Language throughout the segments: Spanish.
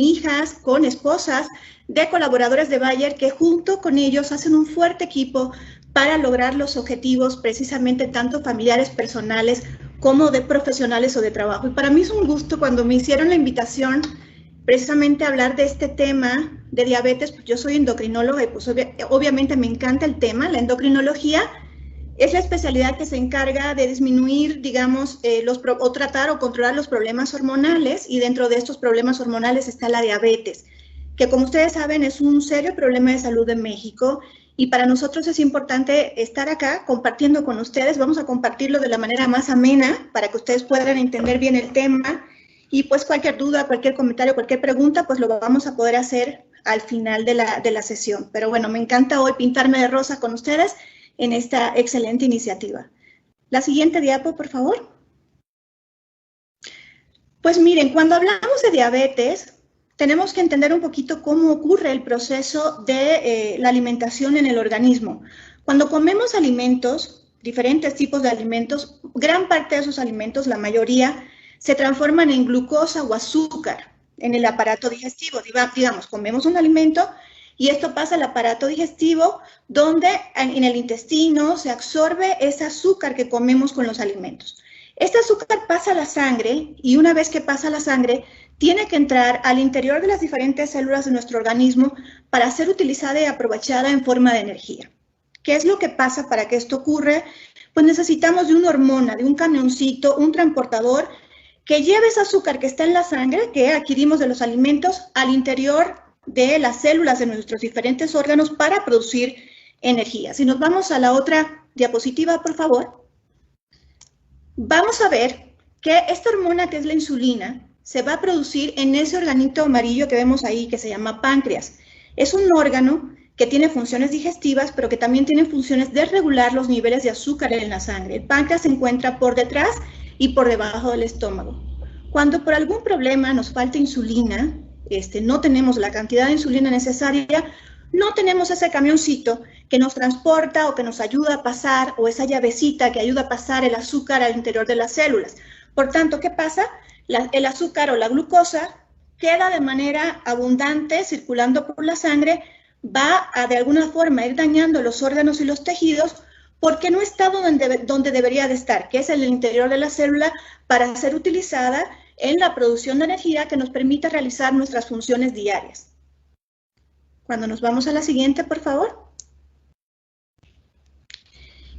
hijas, con esposas de colaboradores de Bayer que junto con ellos hacen un fuerte equipo para lograr los objetivos precisamente tanto familiares, personales, como de profesionales o de trabajo. Y para mí es un gusto cuando me hicieron la invitación precisamente a hablar de este tema de diabetes, pues yo soy endocrinóloga y pues obviamente me encanta el tema. La endocrinología es la especialidad que se encarga de disminuir, digamos, o tratar o controlar los problemas hormonales, y dentro de estos problemas hormonales está la diabetes, que como ustedes saben es un serio problema de salud en México, y para nosotros es importante estar acá compartiendo con ustedes. Vamos a compartirlo de la manera más amena para que ustedes puedan entender bien el tema, y pues cualquier duda, cualquier comentario, cualquier pregunta, pues lo vamos a poder hacer al final de la sesión. Pero bueno, me encanta hoy pintarme de rosa con ustedes en esta excelente iniciativa. La siguiente diapo, por favor. Pues miren, cuando hablamos de diabetes, tenemos que entender un poquito cómo ocurre el proceso de la alimentación en el organismo. Cuando comemos alimentos, diferentes tipos de alimentos, gran parte de esos alimentos, la mayoría, se transforman en glucosa o azúcar en el aparato digestivo. Digamos, comemos un alimento y esto pasa al aparato digestivo, donde en el intestino se absorbe ese azúcar que comemos con los alimentos. Este azúcar pasa a la sangre, y una vez que pasa a la sangre, tiene que entrar al interior de las diferentes células de nuestro organismo para ser utilizada y aprovechada en forma de energía. ¿Qué es lo que pasa para que esto ocurra? Pues necesitamos de una hormona, de un camioncito, un transportador que lleve ese azúcar que está en la sangre, que adquirimos de los alimentos, al interior de las células de nuestros diferentes órganos para producir energía. Si nos vamos a la otra diapositiva, por favor, vamos a ver que esta hormona, que es la insulina, se va a producir en ese organito amarillo que vemos ahí, que se llama páncreas. Es un órgano que tiene funciones digestivas, pero que también tiene funciones de regular los niveles de azúcar en la sangre. El páncreas se encuentra por detrás y por debajo del estómago. Cuando por algún problema nos falta insulina, no tenemos la cantidad de insulina necesaria, no tenemos ese camioncito que nos transporta o que nos ayuda a pasar, o esa llavecita que ayuda a pasar el azúcar al interior de las células. Por tanto, ¿qué pasa? El azúcar o la glucosa queda de manera abundante circulando por la sangre, va a de alguna forma ir dañando los órganos y los tejidos, porque no está donde debería de estar, que es en el interior de la célula, para ser utilizada en la producción de energía que nos permita realizar nuestras funciones diarias. Cuando nos vamos a la siguiente, por favor.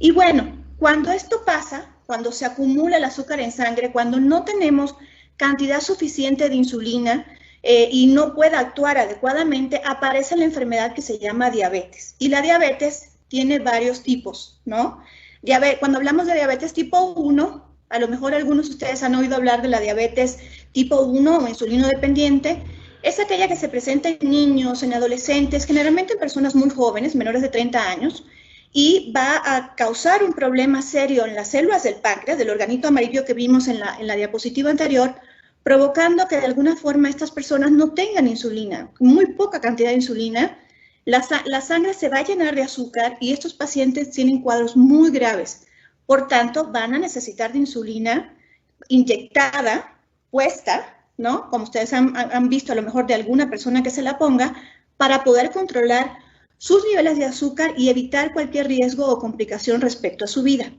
Y bueno, cuando esto pasa, cuando se acumula el azúcar en sangre, cuando no tenemos cantidad suficiente de insulina y no puede actuar adecuadamente, aparece la enfermedad que se llama diabetes. Y la diabetes tiene varios tipos, ¿no? Cuando hablamos de diabetes tipo 1, a lo mejor algunos de ustedes han oído hablar de la diabetes tipo 1 o insulino dependiente. Es aquella que se presenta en niños, en adolescentes, generalmente en personas muy jóvenes, menores de 30 años, y va a causar un problema serio en las células del páncreas, del organito amarillo que vimos en la diapositiva anterior, provocando que de alguna forma estas personas no tengan insulina, muy poca cantidad de insulina. La sangre se va a llenar de azúcar y estos pacientes tienen cuadros muy graves. Por tanto, van a necesitar de insulina inyectada, puesta, ¿no? Como ustedes han visto a lo mejor de alguna persona que se la ponga, para poder controlar sus niveles de azúcar y evitar cualquier riesgo o complicación respecto a su vida.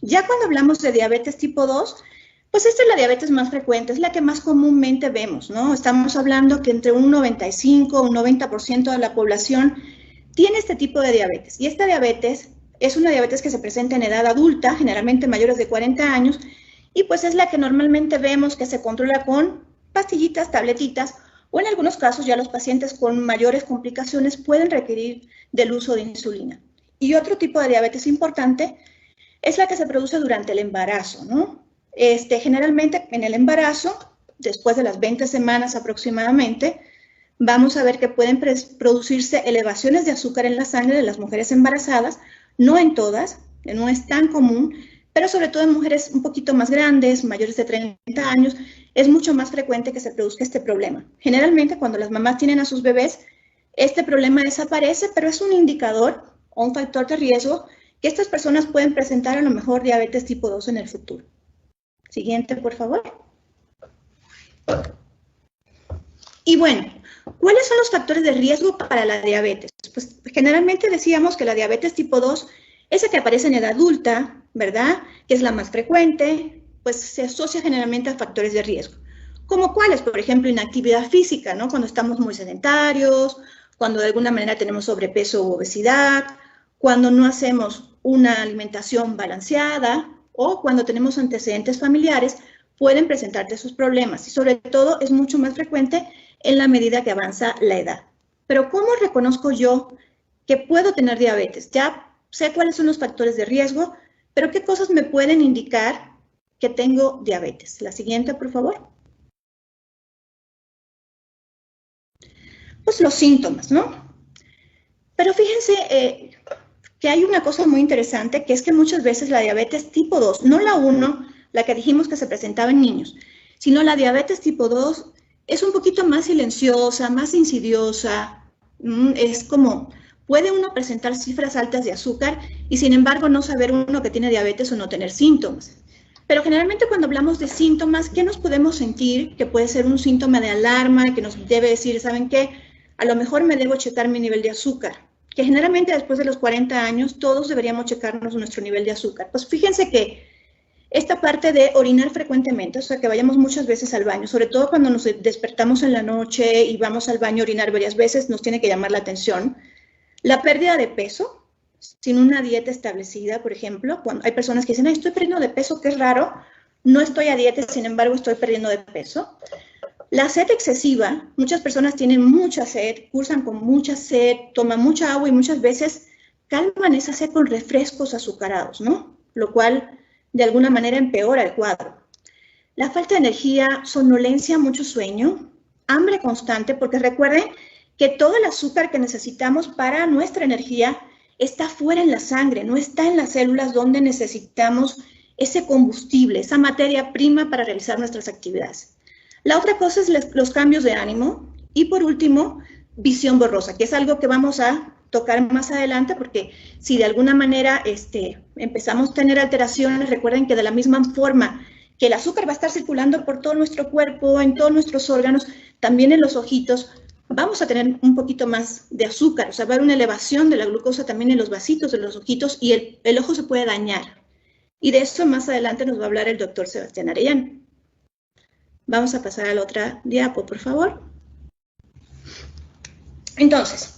Ya cuando hablamos de diabetes tipo 2, pues esta es la diabetes más frecuente, es la que más comúnmente vemos, ¿no? Estamos hablando que entre un 95 o un 90% de la población tiene este tipo de diabetes. Y esta diabetes es una diabetes que se presenta en edad adulta, generalmente mayores de 40 años, y pues es la que normalmente vemos que se controla con pastillitas, tabletitas, o en algunos casos ya los pacientes con mayores complicaciones pueden requerir del uso de insulina. Y otro tipo de diabetes importante es la que se produce durante el embarazo, ¿no? Generalmente en el embarazo, después de las 20 semanas aproximadamente, vamos a ver que pueden producirse elevaciones de azúcar en la sangre de las mujeres embarazadas, no en todas, no es tan común, pero sobre todo en mujeres un poquito más grandes, mayores de 30 años, es mucho más frecuente que se produzca este problema. Generalmente cuando las mamás tienen a sus bebés, este problema desaparece, pero es un indicador o un factor de riesgo que estas personas pueden presentar a lo mejor diabetes tipo 2 en el futuro. Siguiente, por favor. Y bueno, ¿cuáles son los factores de riesgo para la diabetes? Pues generalmente decíamos que la diabetes tipo 2, esa que aparece en edad adulta, ¿verdad? Que es la más frecuente, pues se asocia generalmente a factores de riesgo. ¿Como cuáles? Por ejemplo, inactividad física, ¿no? Cuando estamos muy sedentarios, cuando de alguna manera tenemos sobrepeso u obesidad, cuando no hacemos una alimentación balanceada o cuando tenemos antecedentes familiares, pueden presentarte esos problemas y sobre todo es mucho más frecuente en la medida que avanza la edad. Pero ¿cómo reconozco yo que puedo tener diabetes? Ya sé cuáles son los factores de riesgo, pero ¿qué cosas me pueden indicar que tengo diabetes? La siguiente, por favor. Pues los síntomas, ¿no? Pero fíjense que hay una cosa muy interesante, que es que muchas veces la diabetes tipo 2, no la 1, la que dijimos que se presentaba en niños, sino la diabetes tipo 2 es un poquito más silenciosa, más insidiosa, es como, puede uno presentar cifras altas de azúcar y sin embargo no saber uno que tiene diabetes o no tener síntomas. Pero generalmente cuando hablamos de síntomas, ¿qué nos podemos sentir? Que puede ser un síntoma de alarma, que nos debe decir, ¿saben qué? A lo mejor me debo checar mi nivel de azúcar, que generalmente después de los 40 años todos deberíamos checarnos nuestro nivel de azúcar. Pues fíjense que esta parte de orinar frecuentemente, o sea, que vayamos muchas veces al baño, sobre todo cuando nos despertamos en la noche y vamos al baño a orinar varias veces, nos tiene que llamar la atención. La pérdida de peso, sin una dieta establecida, por ejemplo, cuando hay personas que dicen, estoy perdiendo de peso, qué raro, no estoy a dieta, sin embargo estoy perdiendo de peso. La sed excesiva, muchas personas tienen mucha sed, cursan con mucha sed, toman mucha agua y muchas veces calman esa sed con refrescos azucarados, ¿no? Lo cual de alguna manera empeora el cuadro. La falta de energía, somnolencia, mucho sueño, hambre constante, porque recuerden que todo el azúcar que necesitamos para nuestra energía está fuera en la sangre, no está en las células donde necesitamos ese combustible, esa materia prima para realizar nuestras actividades. La otra cosa es los cambios de ánimo y por último, visión borrosa, que es algo que vamos a tocar más adelante porque si de alguna manera empezamos a tener alteraciones, recuerden que de la misma forma que el azúcar va a estar circulando por todo nuestro cuerpo, en todos nuestros órganos, también en los ojitos, vamos a tener un poquito más de azúcar, o sea, va a haber una elevación de la glucosa también en los vasitos de los ojitos y el ojo se puede dañar. Y de eso más adelante nos va a hablar el doctor Sebastián Arellano. Vamos a pasar a la otra diapo, por favor. Entonces,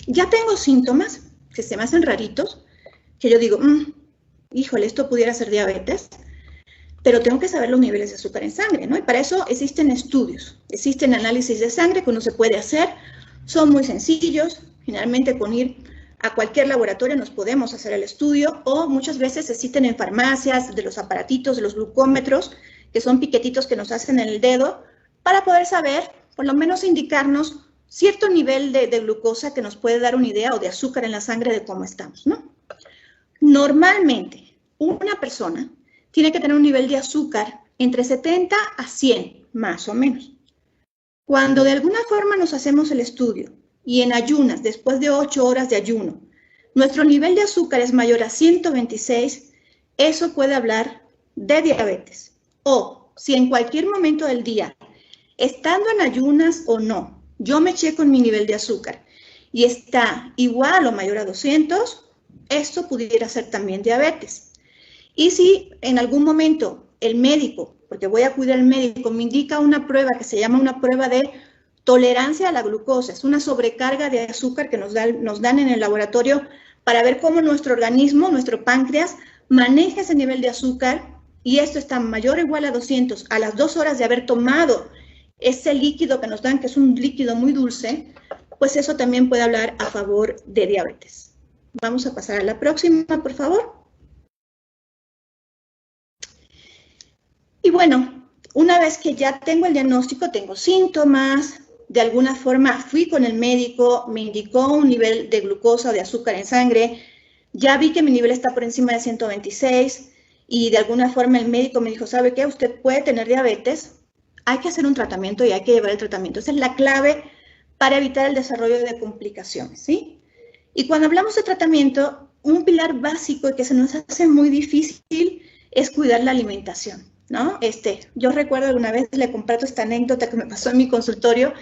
ya tengo síntomas que se me hacen raritos, que yo digo, híjole, esto pudiera ser diabetes, pero tengo que saber los niveles de azúcar en sangre, ¿no? Y para eso existen estudios, existen análisis de sangre que uno se puede hacer, son muy sencillos, generalmente con ir a cualquier laboratorio nos podemos hacer el estudio, o muchas veces existen en farmacias de los aparatitos, de los glucómetros, que son piquetitos que nos hacen en el dedo, para poder saber, por lo menos indicarnos cierto nivel de glucosa que nos puede dar una idea o de azúcar en la sangre de cómo estamos, ¿no? Normalmente, una persona tiene que tener un nivel de azúcar entre 70 a 100, más o menos. Cuando de alguna forma nos hacemos el estudio y en ayunas, después de 8 horas de ayuno, nuestro nivel de azúcar es mayor a 126, eso puede hablar de diabetes. O si en cualquier momento del día, estando en ayunas o no, yo me checo en mi nivel de azúcar y está igual o mayor a 200, esto pudiera ser también diabetes. Y si en algún momento el médico, porque voy a acudir al médico, me indica una prueba que se llama una prueba de tolerancia a la glucosa, es una sobrecarga de azúcar que nos dan en el laboratorio para ver cómo nuestro organismo, nuestro páncreas, maneja ese nivel de azúcar y esto está mayor o igual a 200 a las 2 horas de haber tomado ese líquido que nos dan, que es un líquido muy dulce, pues eso también puede hablar a favor de diabetes. Vamos a pasar a la próxima, por favor. Y bueno, una vez que ya tengo el diagnóstico, tengo síntomas, de alguna forma fui con el médico, me indicó un nivel de glucosa o de azúcar en sangre, ya vi que mi nivel está por encima de 126 y de alguna forma el médico me dijo, ¿sabe qué? Usted puede tener diabetes, hay que hacer un tratamiento y hay que llevar el tratamiento. Esa es la clave para evitar el desarrollo de complicaciones, ¿sí? Y cuando hablamos de tratamiento, un pilar básico y que se nos hace muy difícil es cuidar la alimentación, ¿no? Yo recuerdo alguna vez, le comparto esta anécdota que me pasó en mi consultorio,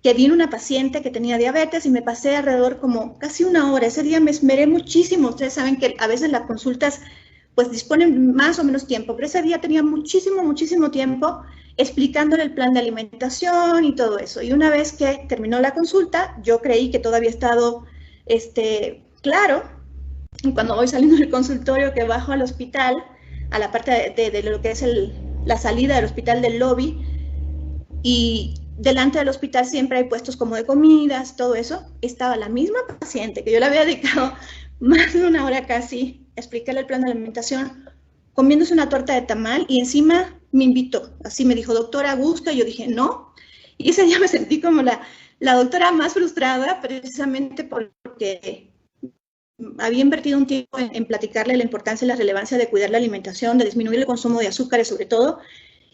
que vino una paciente que tenía diabetes y me pasé alrededor como casi una hora. Ese día me esmeré muchísimo. Ustedes saben que a veces las consultas pues disponen más o menos tiempo, pero ese día tenía muchísimo tiempo explicándole el plan de alimentación y todo eso. Y una vez que terminó la consulta, yo creí que todo había estado claro. Y cuando voy saliendo del consultorio, que bajo al hospital, a la parte de lo que es la salida del hospital, del lobby, y delante del hospital siempre hay puestos como de comidas, todo eso, estaba la misma paciente que yo le había dedicado más de una hora casi a explicarle el plan de alimentación, comiéndose una torta de tamal y encima me invitó. Así me dijo, doctora, ¿gusta? Y yo dije, no. Y ese día me sentí como la doctora más frustrada, precisamente porque había invertido un tiempo en platicarle la importancia y la relevancia de cuidar la alimentación, de disminuir el consumo de azúcares sobre todo,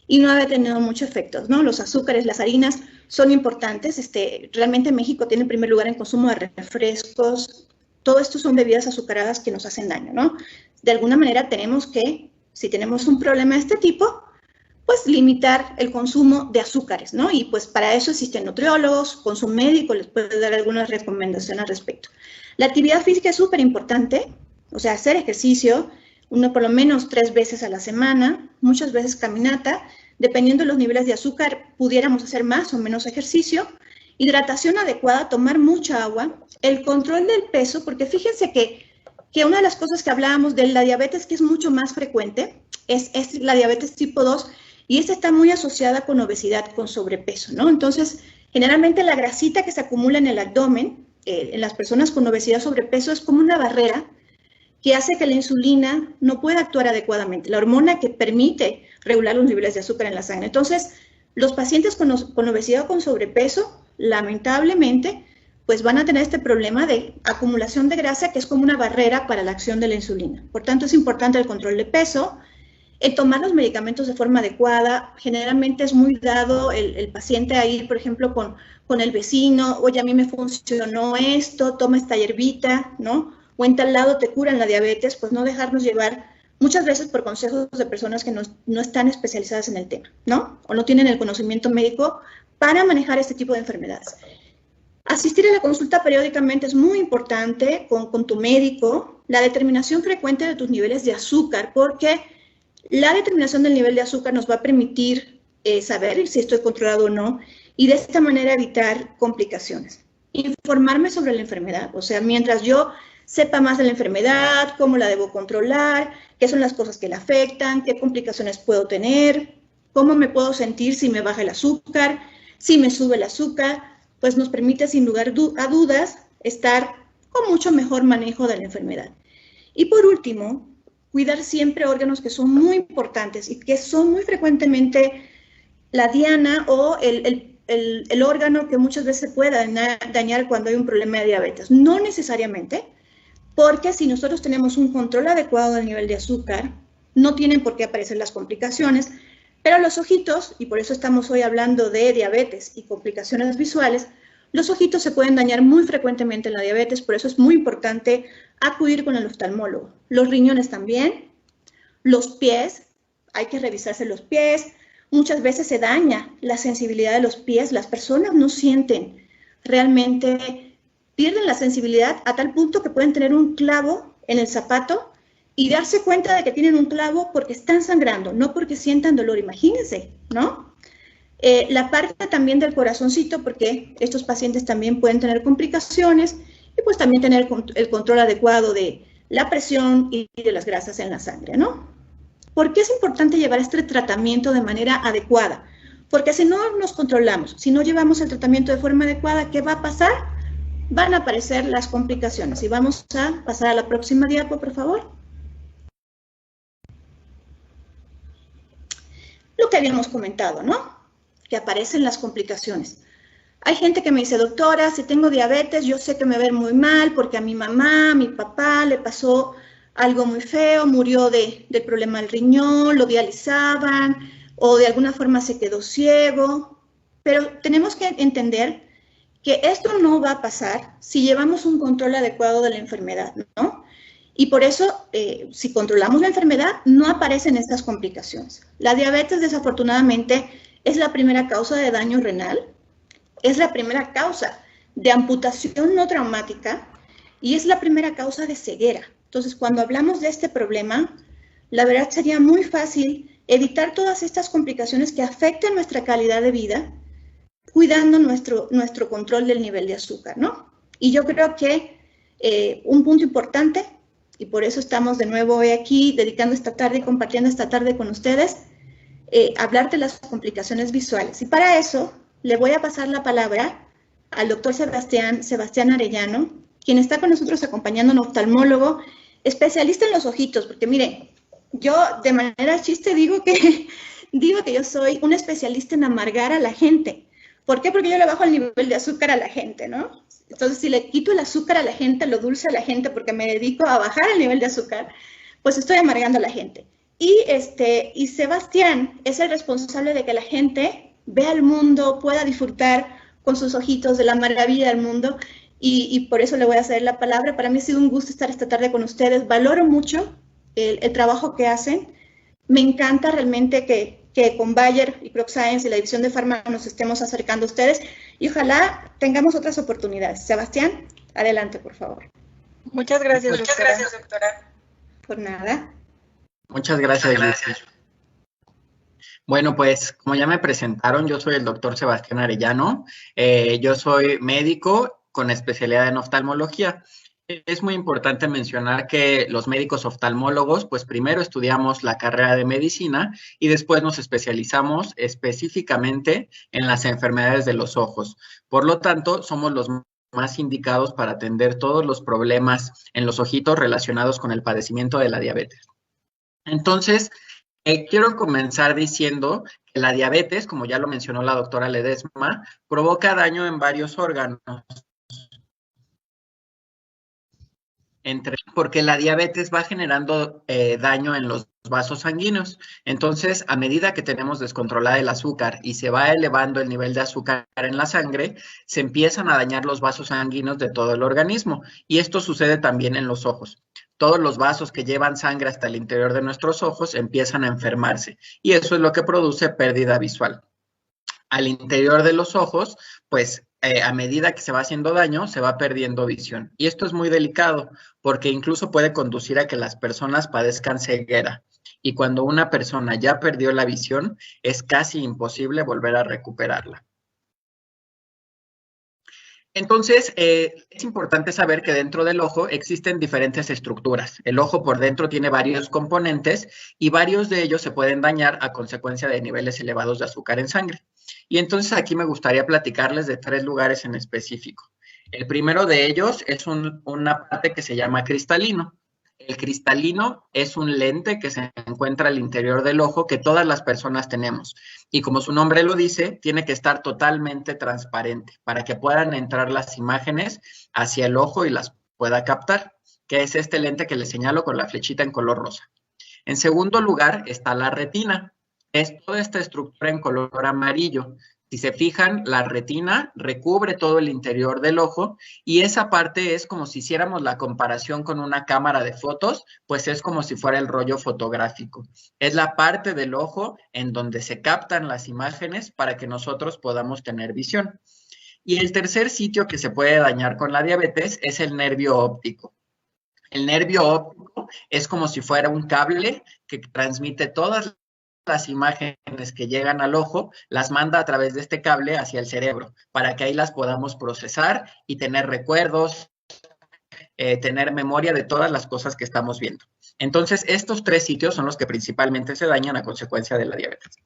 y no había tenido muchos efectos, ¿no? Los azúcares, las harinas son importantes. Realmente México tiene el primer lugar en consumo de refrescos. Todo esto son bebidas azucaradas que nos hacen daño, ¿no? De alguna manera tenemos que, si tenemos un problema de este tipo, pues limitar el consumo de azúcares, ¿no? Y pues para eso existen nutriólogos, con su médico les puede dar algunas recomendaciones al respecto. La actividad física es súper importante, o sea, hacer ejercicio, uno por lo menos 3 veces a la semana, muchas veces caminata, dependiendo de los niveles de azúcar, pudiéramos hacer más o menos ejercicio, hidratación adecuada, tomar mucha agua, el control del peso, porque fíjense que una de las cosas que hablábamos de la diabetes que es mucho más frecuente es la diabetes tipo 2, y esta está muy asociada con obesidad, con sobrepeso, ¿no? Entonces, generalmente la grasita que se acumula en el abdomen, en las personas con obesidad, sobrepeso, es como una barrera que hace que la insulina no pueda actuar adecuadamente, la hormona que permite regular los niveles de azúcar en la sangre. Entonces, los pacientes con obesidad o con sobrepeso, lamentablemente, pues van a tener este problema de acumulación de grasa que es como una barrera para la acción de la insulina. Por tanto, es importante el control de peso, el tomar los medicamentos de forma adecuada. Generalmente es muy dado el paciente a ir, por ejemplo, con el vecino, oye, a mí me funcionó esto, toma esta hierbita, ¿no? O en tal lado te curan la diabetes, pues no dejarnos llevar muchas veces por consejos de personas que no están especializadas en el tema, ¿no? O no tienen el conocimiento médico para manejar este tipo de enfermedades. Asistir a la consulta periódicamente es muy importante con tu médico, la determinación frecuente de tus niveles de azúcar, porque la determinación del nivel de azúcar nos va a permitir saber si estoy controlado o no, y de esta manera evitar complicaciones. Informarme sobre la enfermedad, o sea, mientras yo sepa más de la enfermedad, cómo la debo controlar, qué son las cosas que la afectan, qué complicaciones puedo tener, cómo me puedo sentir si me baja el azúcar, si me sube el azúcar, pues nos permite sin lugar a dudas estar con mucho mejor manejo de la enfermedad. Y por último, cuidar siempre órganos que son muy importantes y que son muy frecuentemente la diana o el órgano que muchas veces se puede dañar cuando hay un problema de diabetes. No necesariamente, porque si nosotros tenemos un control adecuado del nivel de azúcar, no tienen por qué aparecer las complicaciones, pero los ojitos, y por eso estamos hoy hablando de diabetes y complicaciones visuales, los ojitos se pueden dañar muy frecuentemente en la diabetes, por eso es muy importante acudir con el oftalmólogo. Los riñones también, los pies, hay que revisarse los pies, muchas veces se daña la sensibilidad de los pies, las personas no sienten realmente, pierden la sensibilidad a tal punto que pueden tener un clavo en el zapato y darse cuenta de que tienen un clavo porque están sangrando, no porque sientan dolor, imagínense, ¿no? La parte también del corazoncito, porque estos pacientes también pueden tener complicaciones y pues también tener el control adecuado de la presión y de las grasas en la sangre, ¿no? ¿Por qué es importante llevar este tratamiento de manera adecuada? Porque si no nos controlamos, si no llevamos el tratamiento de forma adecuada, ¿qué va a pasar? Van a aparecer las complicaciones. Y vamos a pasar a la próxima diapo, por favor. Lo que habíamos comentado, ¿no? Que aparecen las complicaciones. Hay gente que me dice, doctora, si tengo diabetes, yo sé que me va a ver muy mal porque a mi mamá, a mi papá le pasó algo muy feo, murió del problema del riñón, lo dializaban o de alguna forma se quedó ciego. Pero tenemos que entender que esto no va a pasar si llevamos un control adecuado de la enfermedad, ¿no? Y por eso, si controlamos la enfermedad, no aparecen estas complicaciones. La diabetes, desafortunadamente, es la primera causa de daño renal es la primera causa de amputación no traumática y es la primera causa de ceguera. Entonces, cuando hablamos de este problema, la verdad sería muy fácil evitar todas estas complicaciones que afectan nuestra calidad de vida, cuidando nuestro control del nivel de azúcar, ¿no? Y yo creo que un punto importante, y por eso estamos de nuevo hoy aquí, dedicando esta tarde y compartiendo esta tarde con ustedes, hablar de las complicaciones visuales. Y para eso le voy a pasar la palabra al doctor Sebastián Arellano, quien está con nosotros acompañando, un oftalmólogo, especialista en los ojitos, porque miren, yo de manera chiste digo que yo soy un especialista en amargar a la gente. ¿Por qué? Porque yo le bajo el nivel de azúcar a la gente, ¿no? Entonces, si le quito el azúcar a la gente, lo dulce a la gente, porque me dedico a bajar el nivel de azúcar, pues estoy amargando a la gente. Y Sebastián es el responsable de que la gente vea el mundo, pueda disfrutar con sus ojitos de la maravilla del mundo, y por eso le voy a ceder la palabra. Para mí ha sido un gusto estar esta tarde con ustedes. Valoro mucho el trabajo que hacen. Me encanta realmente que con Bayer y Crop Science y la división de Pharma nos estemos acercando a ustedes y ojalá tengamos otras oportunidades. Sebastián, adelante, por favor. Muchas gracias, doctora. Por nada. Muchas gracias, Luis. Bueno, pues como ya me presentaron, yo soy el doctor Sebastián Arellano. Yo soy médico con especialidad en oftalmología. Es muy importante mencionar que los médicos oftalmólogos, pues primero estudiamos la carrera de medicina y después nos especializamos específicamente en las enfermedades de los ojos. Por lo tanto, somos los más indicados para atender todos los problemas en los ojitos relacionados con el padecimiento de la diabetes. Entonces, quiero comenzar diciendo que la diabetes, como ya lo mencionó la doctora Ledesma, provoca daño en varios órganos. Porque la diabetes va generando daño en los vasos sanguíneos. Entonces, a medida que tenemos descontrolada el azúcar y se va elevando el nivel de azúcar en la sangre, se empiezan a dañar los vasos sanguíneos de todo el organismo. Y esto sucede también en los ojos. Todos los vasos que llevan sangre hasta el interior de nuestros ojos empiezan a enfermarse. Y eso es lo que produce pérdida visual. Al interior de los ojos, pues a medida que se va haciendo daño, se va perdiendo visión. Y esto es muy delicado porque incluso puede conducir a que las personas padezcan ceguera. Y cuando una persona ya perdió la visión, es casi imposible volver a recuperarla. Entonces, es importante saber que dentro del ojo existen diferentes estructuras. El ojo por dentro tiene varios componentes y varios de ellos se pueden dañar a consecuencia de niveles elevados de azúcar en sangre. Y entonces aquí me gustaría platicarles de 3 lugares en específico. El primero de ellos es una parte que se llama cristalino. El cristalino es un lente que se encuentra al interior del ojo que todas las personas tenemos. Y como su nombre lo dice, tiene que estar totalmente transparente para que puedan entrar las imágenes hacia el ojo y las pueda captar, que es este lente que les señalo con la flechita en color rosa. En segundo lugar está la retina. Es toda esta estructura en color amarillo. Si se fijan, la retina recubre todo el interior del ojo y esa parte es como si hiciéramos la comparación con una cámara de fotos, pues es como si fuera el rollo fotográfico. Es la parte del ojo en donde se captan las imágenes para que nosotros podamos tener visión. Y el tercer sitio que se puede dañar con la diabetes es el nervio óptico. El nervio óptico es como si fuera un cable que transmite todas las imágenes que llegan al ojo, las manda a través de este cable hacia el cerebro, para que ahí las podamos procesar y tener recuerdos, tener memoria de todas las cosas que estamos viendo. Entonces, estos 3 sitios son los que principalmente se dañan a consecuencia de la diabetes.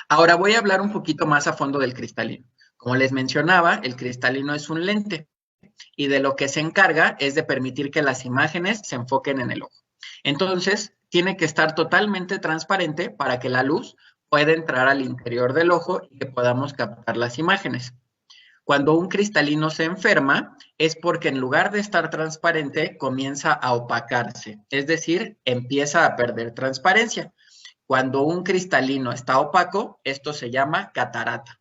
Ahora voy a hablar un poquito más a fondo del cristalino. Como les mencionaba, el cristalino es un lente y de lo que se encarga es de permitir que las imágenes se enfoquen en el ojo. Entonces, tiene que estar totalmente transparente para que la luz pueda entrar al interior del ojo y que podamos captar las imágenes. Cuando un cristalino se enferma, es porque en lugar de estar transparente, comienza a opacarse, es decir, empieza a perder transparencia. Cuando un cristalino está opaco, esto se llama catarata.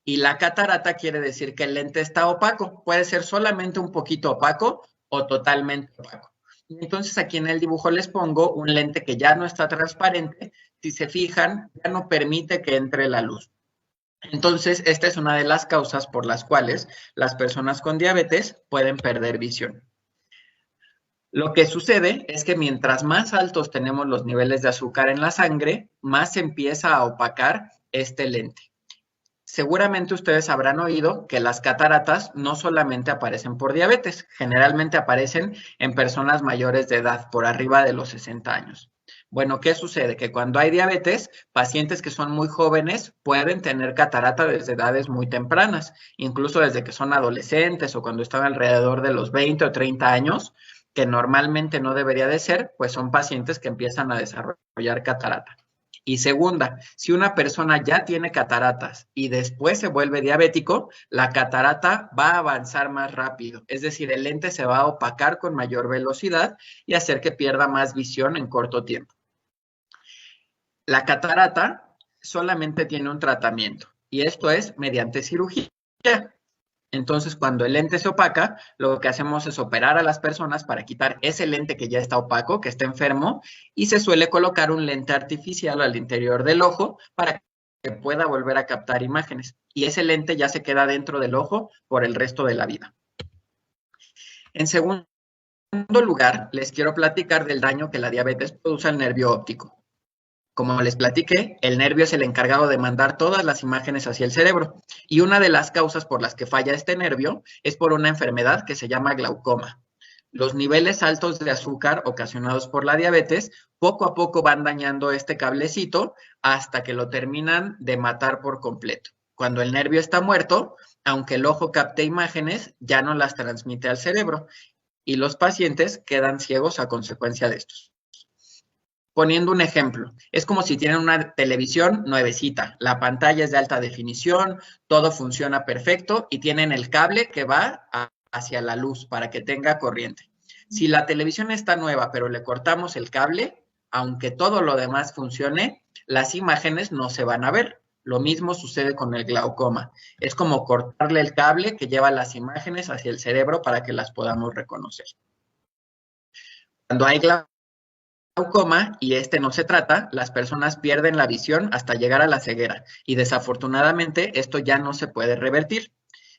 Y la catarata quiere decir que el lente está opaco. Puede ser solamente un poquito opaco o totalmente opaco. Entonces aquí en el dibujo les pongo un lente que ya no está transparente. Si se fijan, ya no permite que entre la luz. Entonces, esta es una de las causas por las cuales las personas con diabetes pueden perder visión. Lo que sucede es que mientras más altos tenemos los niveles de azúcar en la sangre, más se empieza a opacar este lente. Seguramente ustedes habrán oído que las cataratas no solamente aparecen por diabetes, generalmente aparecen en personas mayores de edad, por arriba de los 60 años. Bueno, ¿qué sucede? Que cuando hay diabetes, pacientes que son muy jóvenes pueden tener catarata desde edades muy tempranas, incluso desde que son adolescentes o cuando están alrededor de los 20 o 30 años, que normalmente no debería de ser, pues son pacientes que empiezan a desarrollar catarata. Y segunda, si una persona ya tiene cataratas y después se vuelve diabético, la catarata va a avanzar más rápido. Es decir, el lente se va a opacar con mayor velocidad y hacer que pierda más visión en corto tiempo. La catarata solamente tiene un tratamiento y esto es mediante cirugía. Entonces, cuando el lente se opaca, lo que hacemos es operar a las personas para quitar ese lente que ya está opaco, que está enfermo, y se suele colocar un lente artificial al interior del ojo para que pueda volver a captar imágenes. Y ese lente ya se queda dentro del ojo por el resto de la vida. En segundo lugar, les quiero platicar del daño que la diabetes produce al nervio óptico. Como les platiqué, el nervio es el encargado de mandar todas las imágenes hacia el cerebro. Y una de las causas por las que falla este nervio es por una enfermedad que se llama glaucoma. Los niveles altos de azúcar ocasionados por la diabetes poco a poco van dañando este cablecito hasta que lo terminan de matar por completo. Cuando el nervio está muerto, aunque el ojo capte imágenes, ya no las transmite al cerebro y los pacientes quedan ciegos a consecuencia de estos. Poniendo un ejemplo, es como si tienen una televisión nuevecita, la pantalla es de alta definición, todo funciona perfecto y tienen el cable que va hacia la luz para que tenga corriente. Si la televisión está nueva, pero le cortamos el cable, aunque todo lo demás funcione, las imágenes no se van a ver. Lo mismo sucede con el glaucoma. Es como cortarle el cable que lleva las imágenes hacia el cerebro para que las podamos reconocer. Cuando hay glaucoma y este no se trata, las personas pierden la visión hasta llegar a la ceguera y desafortunadamente esto ya no se puede revertir.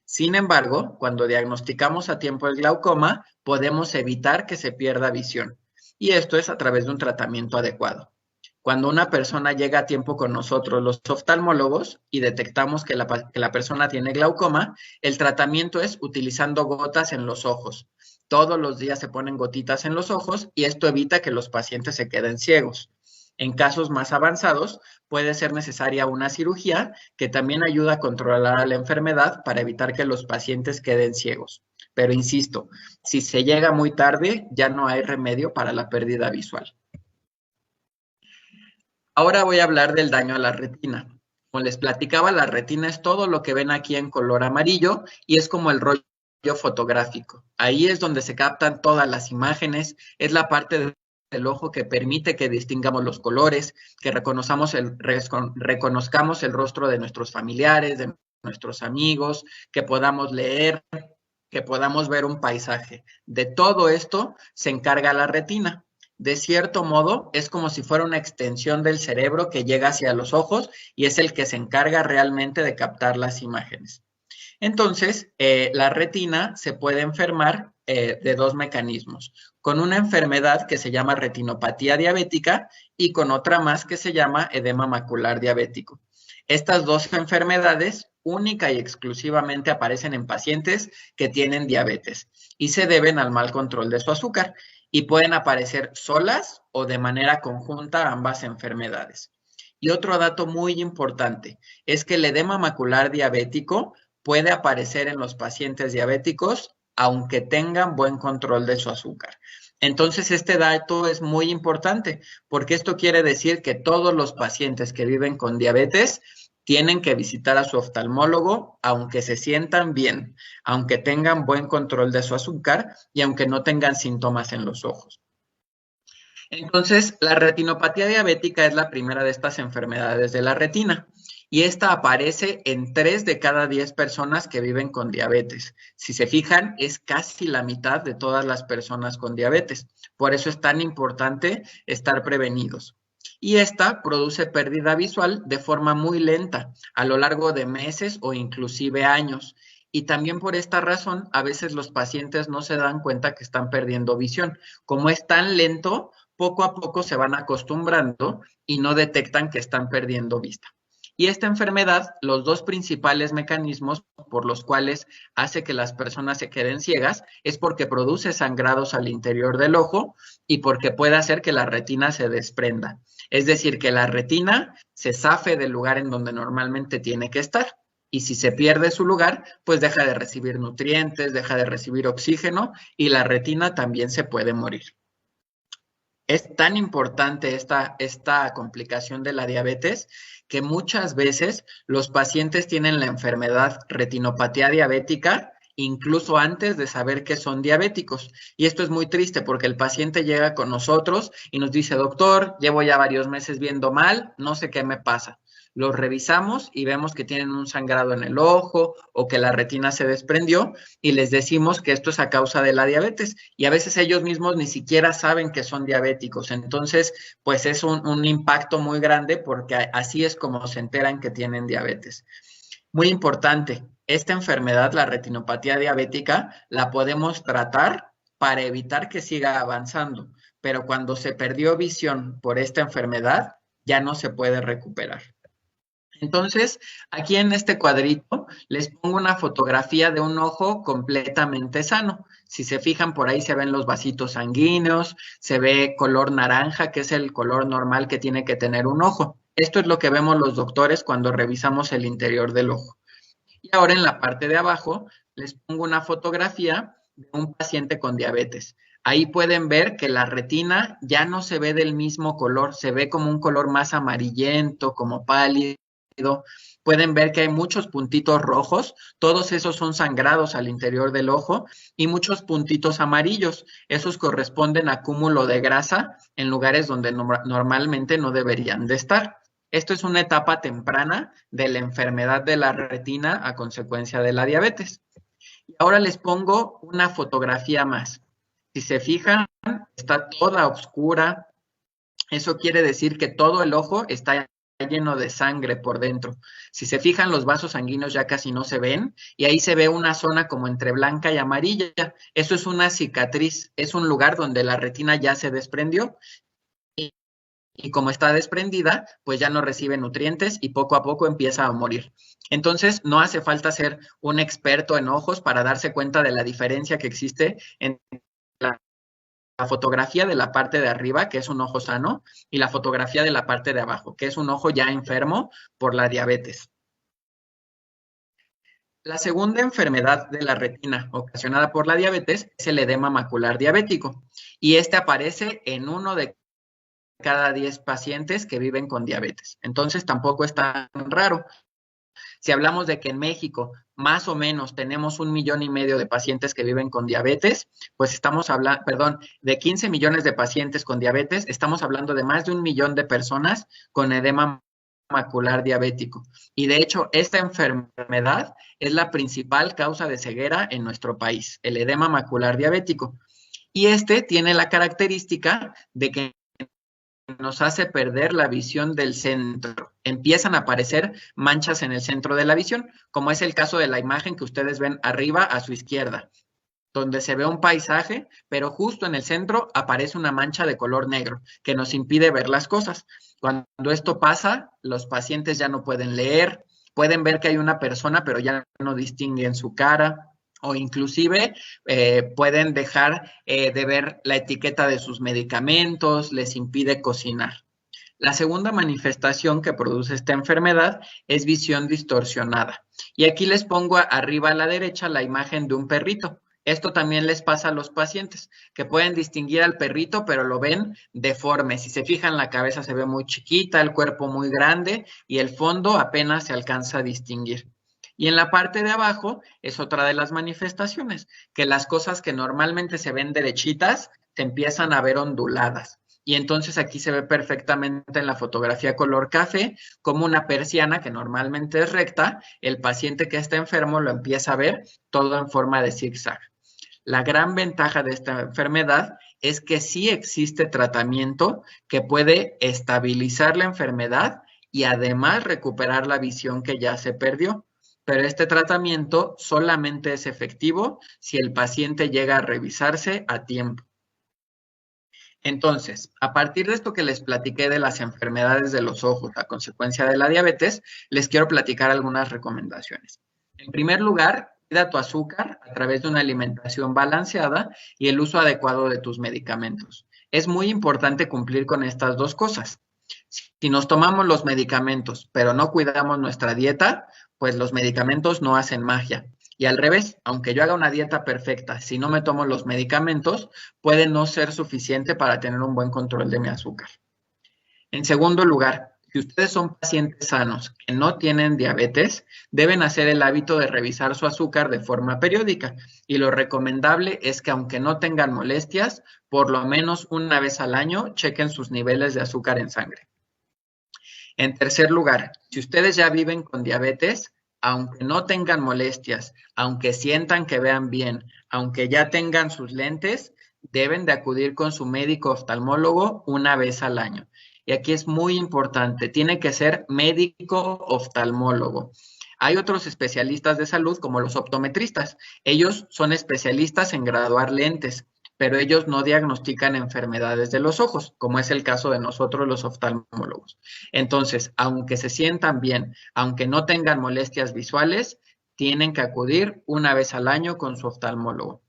Sin embargo, cuando diagnosticamos a tiempo el glaucoma, podemos evitar que se pierda visión y esto es a través de un tratamiento adecuado. Cuando una persona llega a tiempo con nosotros, los oftalmólogos, y detectamos que la persona tiene glaucoma, el tratamiento es utilizando gotas en los ojos. Todos los días se ponen gotitas en los ojos y esto evita que los pacientes se queden ciegos. En casos más avanzados, puede ser necesaria una cirugía que también ayuda a controlar la enfermedad para evitar que los pacientes queden ciegos. Pero insisto, si se llega muy tarde, ya no hay remedio para la pérdida visual. Ahora voy a hablar del daño a la retina. Como les platicaba, la retina es todo lo que ven aquí en color amarillo y es como el rollo fotográfico. Ahí es donde se captan todas las imágenes, es la parte del ojo que permite que distingamos los colores, que reconozcamos el rostro de nuestros familiares, de nuestros amigos, que podamos leer, que podamos ver un paisaje. De todo esto se encarga la retina. De cierto modo, es como si fuera una extensión del cerebro que llega hacia los ojos y es el que se encarga realmente de captar las imágenes. Entonces, la retina se puede enfermar de dos mecanismos, con una enfermedad que se llama retinopatía diabética y con otra más que se llama edema macular diabético. Estas dos enfermedades única y exclusivamente aparecen en pacientes que tienen diabetes y se deben al mal control de su azúcar y pueden aparecer solas o de manera conjunta ambas enfermedades. Y otro dato muy importante es que el edema macular diabético puede aparecer en los pacientes diabéticos aunque tengan buen control de su azúcar. Entonces, este dato es muy importante porque esto quiere decir que todos los pacientes que viven con diabetes tienen que visitar a su oftalmólogo aunque se sientan bien, aunque tengan buen control de su azúcar y aunque no tengan síntomas en los ojos. Entonces, la retinopatía diabética es la primera de estas enfermedades de la retina y esta aparece en 3 de cada 10 personas que viven con diabetes. Si se fijan, es casi la mitad de todas las personas con diabetes. Por eso es tan importante estar prevenidos. y esta produce pérdida visual de forma muy lenta a lo largo de meses o inclusive años. Y también por esta razón, a veces los pacientes no se dan cuenta que están perdiendo visión. Como es tan lento, poco a poco se van acostumbrando y no detectan que están perdiendo vista. Y esta enfermedad, los dos principales mecanismos por los cuales hace que las personas se queden ciegas es porque produce sangrados al interior del ojo y porque puede hacer que la retina se desprenda. Es decir, que la retina se zafe del lugar en donde normalmente tiene que estar. Y si se pierde su lugar, pues deja de recibir nutrientes, deja de recibir oxígeno y la retina también se puede morir. Es tan importante esta complicación de la diabetes que muchas veces los pacientes tienen la enfermedad retinopatía diabética incluso antes de saber que son diabéticos. Y esto es muy triste porque el paciente llega con nosotros y nos dice, doctor, llevo ya varios meses viendo mal, no sé qué me pasa. Los revisamos y vemos que tienen un sangrado en el ojo o que la retina se desprendió y les decimos que esto es a causa de la diabetes y a veces ellos mismos ni siquiera saben que son diabéticos. Entonces, pues es un impacto muy grande porque así es como se enteran que tienen diabetes. Muy importante, esta enfermedad, la retinopatía diabética, la podemos tratar para evitar que siga avanzando, pero cuando se perdió visión por esta enfermedad, ya no se puede recuperar. Entonces, aquí en este cuadrito les pongo una fotografía de un ojo completamente sano. Si se fijan, por ahí se ven los vasitos sanguíneos, se ve color naranja, que es el color normal que tiene que tener un ojo. Esto es lo que vemos los doctores cuando revisamos el interior del ojo. Y ahora en la parte de abajo les pongo una fotografía de un paciente con diabetes. Ahí pueden ver que la retina ya no se ve del mismo color, se ve como un color más amarillento, como pálido. Pueden ver que hay muchos puntitos rojos, todos esos son sangrados al interior del ojo y muchos puntitos amarillos. Esos corresponden a cúmulo de grasa en lugares donde normalmente no deberían de estar. Esto es una etapa temprana de la enfermedad de la retina a consecuencia de la diabetes. Y ahora les pongo una fotografía más. Si se fijan, está toda oscura. Eso quiere decir que todo el ojo está lleno de sangre por dentro. Si se fijan, los vasos sanguíneos ya casi no se ven y ahí se ve una zona como entre blanca y amarilla. Eso es una cicatriz, es un lugar donde la retina ya se desprendió y como está desprendida, pues ya no recibe nutrientes y poco a poco empieza a morir. Entonces, no hace falta ser un experto en ojos para darse cuenta de la diferencia que existe entre la fotografía de la parte de arriba, que es un ojo sano, y la fotografía de la parte de abajo, que es un ojo ya enfermo por la diabetes. La segunda enfermedad de la retina ocasionada por la diabetes es el edema macular diabético, y este aparece en 1 de cada 10 pacientes que viven con diabetes. Entonces, tampoco es tan raro. Si hablamos de que en México más o menos tenemos 1,5 millones de pacientes que viven con diabetes, pues estamos hablando, de 15 millones de pacientes con diabetes, estamos hablando de más de 1 millón de personas con edema macular diabético. Y de hecho, esta enfermedad es la principal causa de ceguera en nuestro país, el edema macular diabético. Y este tiene la característica de que nos hace perder la visión del centro. Empiezan a aparecer manchas en el centro de la visión, como es el caso de la imagen que ustedes ven arriba a su izquierda, donde se ve un paisaje, pero justo en el centro aparece una mancha de color negro que nos impide ver las cosas. Cuando esto pasa, los pacientes ya no pueden leer, pueden ver que hay una persona, pero ya no distinguen su cara, o inclusive pueden dejar de ver la etiqueta de sus medicamentos, les impide cocinar. La segunda manifestación que produce esta enfermedad es visión distorsionada. Y aquí les pongo arriba a la derecha la imagen de un perrito. Esto también les pasa a los pacientes, que pueden distinguir al perrito, pero lo ven deforme. Si se fijan, la cabeza se ve muy chiquita, el cuerpo muy grande y el fondo apenas se alcanza a distinguir. Y en la parte de abajo es otra de las manifestaciones, que las cosas que normalmente se ven derechitas se empiezan a ver onduladas. Y entonces aquí se ve perfectamente en la fotografía color café como una persiana que normalmente es recta, el paciente que está enfermo lo empieza a ver todo en forma de zigzag. La gran ventaja de esta enfermedad es que sí existe tratamiento que puede estabilizar la enfermedad y además recuperar la visión que ya se perdió. Pero este tratamiento solamente es efectivo si el paciente llega a revisarse a tiempo. Entonces, a partir de esto que les platiqué de las enfermedades de los ojos a consecuencia de la diabetes, les quiero platicar algunas recomendaciones. En primer lugar, cuida tu azúcar a través de una alimentación balanceada y el uso adecuado de tus medicamentos. Es muy importante cumplir con estas dos cosas. Si nos tomamos los medicamentos, pero no cuidamos nuestra dieta, pues los medicamentos no hacen magia. Y al revés, aunque yo haga una dieta perfecta, si no me tomo los medicamentos, puede no ser suficiente para tener un buen control de mi azúcar. En segundo lugar, si ustedes son pacientes sanos que no tienen diabetes, deben hacer el hábito de revisar su azúcar de forma periódica. Y lo recomendable es que aunque no tengan molestias, por lo menos una vez al año chequen sus niveles de azúcar en sangre. En tercer lugar, si ustedes ya viven con diabetes, aunque no tengan molestias, aunque sientan que vean bien, aunque ya tengan sus lentes, deben de acudir con su médico oftalmólogo una vez al año. Y aquí es muy importante, tiene que ser médico oftalmólogo. Hay otros especialistas de salud como los optometristas. Ellos son especialistas en graduar lentes, pero ellos no diagnostican enfermedades de los ojos, como es el caso de nosotros los oftalmólogos. Entonces, aunque se sientan bien, aunque no tengan molestias visuales, tienen que acudir una vez al año con su oftalmólogo.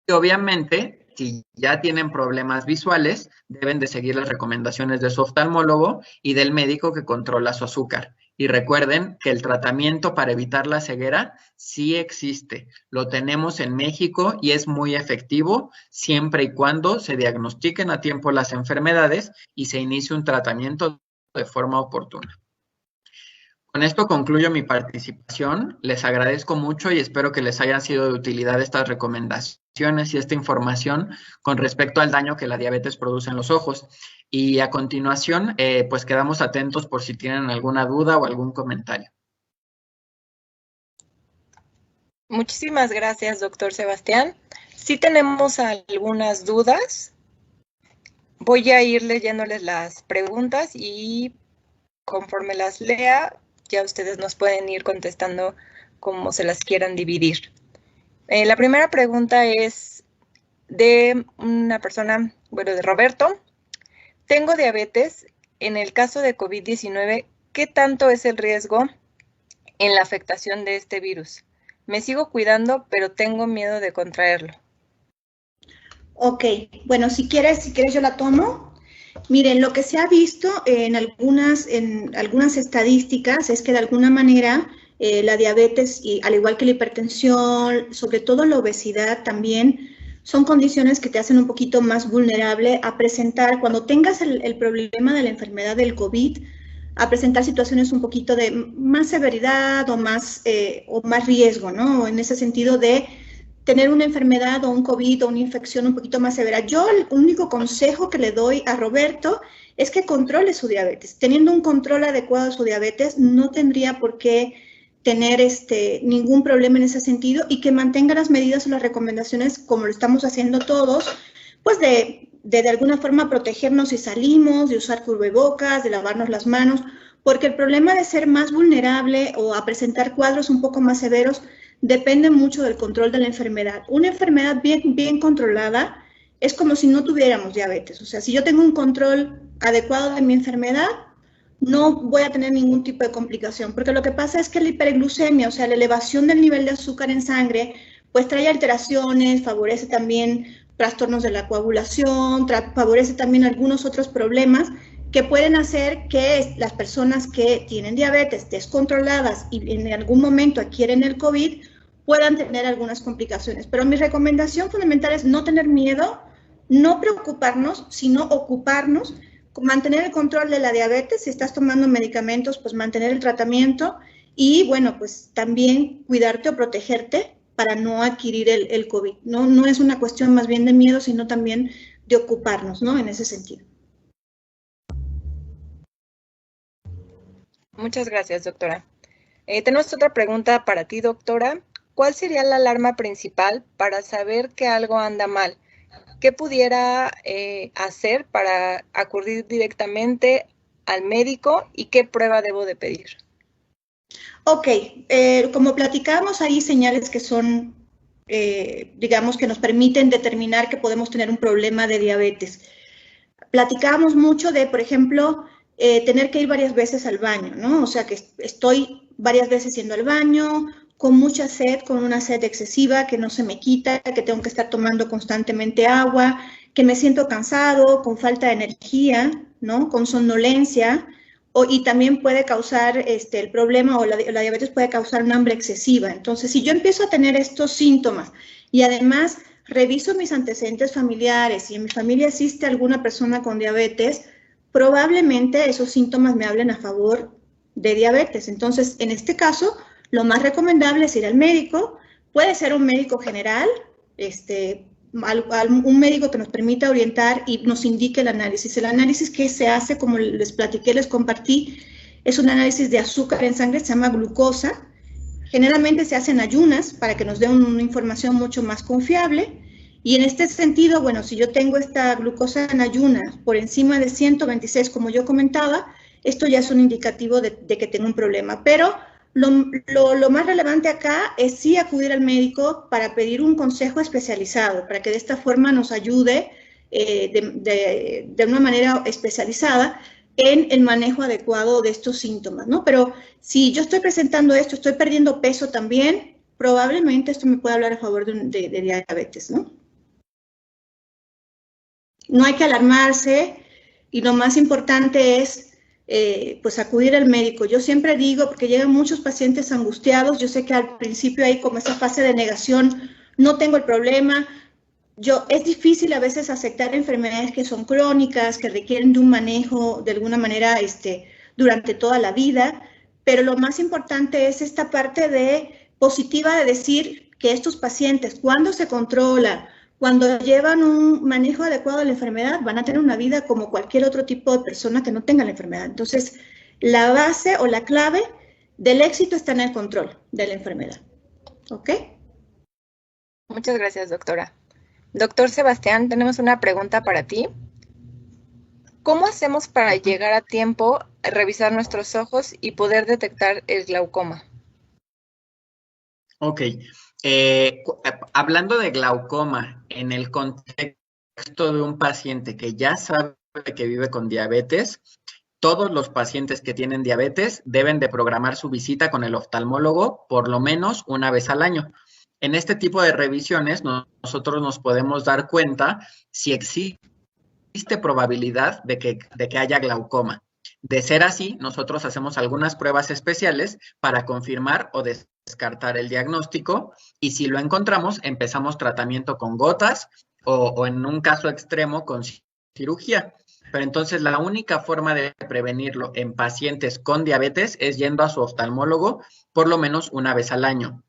Y obviamente, si ya tienen problemas visuales, deben de seguir las recomendaciones de su oftalmólogo y del médico que controla su azúcar. Y recuerden que el tratamiento para evitar la ceguera sí existe. Lo tenemos en México y es muy efectivo siempre y cuando se diagnostiquen a tiempo las enfermedades y se inicie un tratamiento de forma oportuna. Con esto concluyo mi participación. Les agradezco mucho y espero que les hayan sido de utilidad estas recomendaciones y esta información con respecto al daño que la diabetes produce en los ojos. Y a continuación, pues quedamos atentos por si tienen alguna duda o algún comentario. Muchísimas gracias, doctor Sebastián. Sí tenemos algunas dudas. Voy a ir leyéndoles las preguntas y conforme las lea, ya ustedes nos pueden ir contestando como se las quieran dividir. La primera pregunta es de una persona, bueno, de Roberto. Tengo diabetes. En el caso de COVID-19, ¿qué tanto es el riesgo en la afectación de este virus? Me sigo cuidando, pero tengo miedo de contraerlo. Ok, bueno, si quieres yo la tomo. Miren, lo que se ha visto en algunas estadísticas es que de alguna manera la diabetes, y al igual que la hipertensión, sobre todo la obesidad también, son condiciones que te hacen un poquito más vulnerable a presentar, cuando tengas el problema de la enfermedad del COVID, a presentar situaciones un poquito de más severidad o más riesgo, ¿no? En ese sentido de tener una enfermedad o un COVID o una infección un poquito más severa. Yo el único consejo que le doy a Roberto es que controle su diabetes. Teniendo un control adecuado de su diabetes, no tendría por qué tener ningún problema en ese sentido y que mantenga las medidas o las recomendaciones como lo estamos haciendo todos, pues de alguna forma protegernos si salimos, de usar cubrebocas, de lavarnos las manos, porque el problema de ser más vulnerable o a presentar cuadros un poco más severos depende mucho del control de la enfermedad. Una enfermedad bien controlada es como si no tuviéramos diabetes. O sea, si yo tengo un control adecuado de mi enfermedad, no voy a tener ningún tipo de complicación, porque lo que pasa es que la hiperglucemia, o sea, la elevación del nivel de azúcar en sangre, pues trae alteraciones, favorece también trastornos de la coagulación, favorece también algunos otros problemas que pueden hacer que las personas que tienen diabetes descontroladas y en algún momento adquieren el COVID puedan tener algunas complicaciones. Pero mi recomendación fundamental es no tener miedo, no preocuparnos, sino ocuparnos, mantener el control de la diabetes. Si estás tomando medicamentos, pues mantener el tratamiento y, bueno, pues también cuidarte o protegerte para no adquirir el COVID. No es una cuestión más bien de miedo, sino también de ocuparnos, ¿no? En ese sentido. Muchas gracias, doctora. Tenemos otra pregunta para ti, doctora. ¿Cuál sería la alarma principal para saber que algo anda mal? ¿qué pudiera hacer para acudir directamente al médico y qué prueba debo de pedir? Ok, como platicábamos, hay señales que son, digamos, que nos permiten determinar que podemos tener un problema de diabetes. Platicábamos mucho de, por ejemplo, tener que ir varias veces al baño, ¿no? O sea, que estoy varias veces yendo al baño, con mucha sed, con una sed excesiva que no se me quita, que tengo que estar tomando constantemente agua, que me siento cansado, con falta de energía, ¿no? Con somnolencia. Y también puede causar el problema o la diabetes puede causar una hambre excesiva. Entonces, si yo empiezo a tener estos síntomas y además reviso mis antecedentes familiares y en mi familia existe alguna persona con diabetes, probablemente esos síntomas me hablen a favor de diabetes. Entonces, en este caso, lo más recomendable es ir al médico. Puede ser un médico general, un médico que nos permita orientar y nos indique el análisis. El análisis que se hace, como les platiqué, les compartí, es un análisis de azúcar en sangre, se llama glucosa. Generalmente se hacen ayunas para que nos dé una información mucho más confiable. Y en este sentido, bueno, si yo tengo esta glucosa en ayunas por encima de 126, como yo comentaba, esto ya es un indicativo de que tengo un problema. Pero lo más relevante acá es sí acudir al médico para pedir un consejo especializado, para que de esta forma nos ayude de una manera especializada en el manejo adecuado de estos síntomas, ¿no? Pero si yo estoy presentando esto, estoy perdiendo peso también, probablemente esto me puede hablar a favor de diabetes, ¿no? No hay que alarmarse y lo más importante es pues acudir al médico. Yo siempre digo, porque llegan muchos pacientes angustiados, yo sé que al principio hay como esa fase de negación, no tengo el problema. Es difícil a veces aceptar enfermedades que son crónicas, que requieren de un manejo de alguna manera durante toda la vida, pero lo más importante es esta parte positiva de decir que estos pacientes, cuando se controlan, cuando llevan un manejo adecuado de la enfermedad, van a tener una vida como cualquier otro tipo de persona que no tenga la enfermedad. Entonces, la base o la clave del éxito está en el control de la enfermedad. ¿Ok? Muchas gracias, doctora. Doctor Sebastián, tenemos una pregunta para ti. ¿Cómo hacemos para llegar a tiempo a revisar nuestros ojos y poder detectar el glaucoma? Ok. Hablando de glaucoma en el contexto de un paciente que ya sabe que vive con diabetes, todos los pacientes que tienen diabetes deben de programar su visita con el oftalmólogo por lo menos una vez al año. En este tipo de revisiones nosotros nos podemos dar cuenta si existe probabilidad de que haya glaucoma. De ser así, nosotros hacemos algunas pruebas especiales para confirmar o descartar el diagnóstico y si lo encontramos, empezamos tratamiento con gotas o en un caso extremo con cirugía. Pero entonces la única forma de prevenirlo en pacientes con diabetes es yendo a su oftalmólogo por lo menos una vez al año.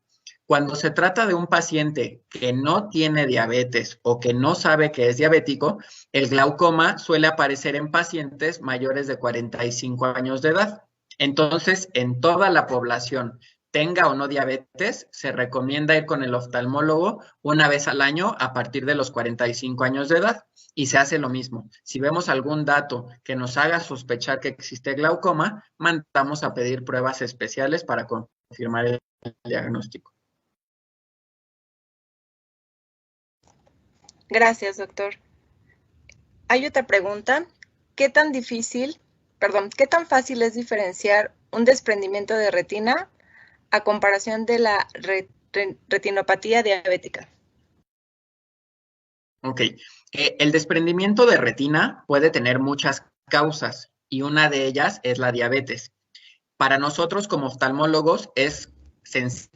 Cuando se trata de un paciente que no tiene diabetes o que no sabe que es diabético, el glaucoma suele aparecer en pacientes mayores de 45 años de edad. Entonces, en toda la población, tenga o no diabetes, se recomienda ir con el oftalmólogo una vez al año a partir de los 45 años de edad. Y se hace lo mismo. Si vemos algún dato que nos haga sospechar que existe glaucoma, mandamos a pedir pruebas especiales para confirmar el diagnóstico. Gracias, doctor. Hay otra pregunta. ¿Qué tan fácil es diferenciar un desprendimiento de retina a comparación de la retinopatía diabética? Ok. El desprendimiento de retina puede tener muchas causas y una de ellas es la diabetes. Para nosotros como oftalmólogos es sencillo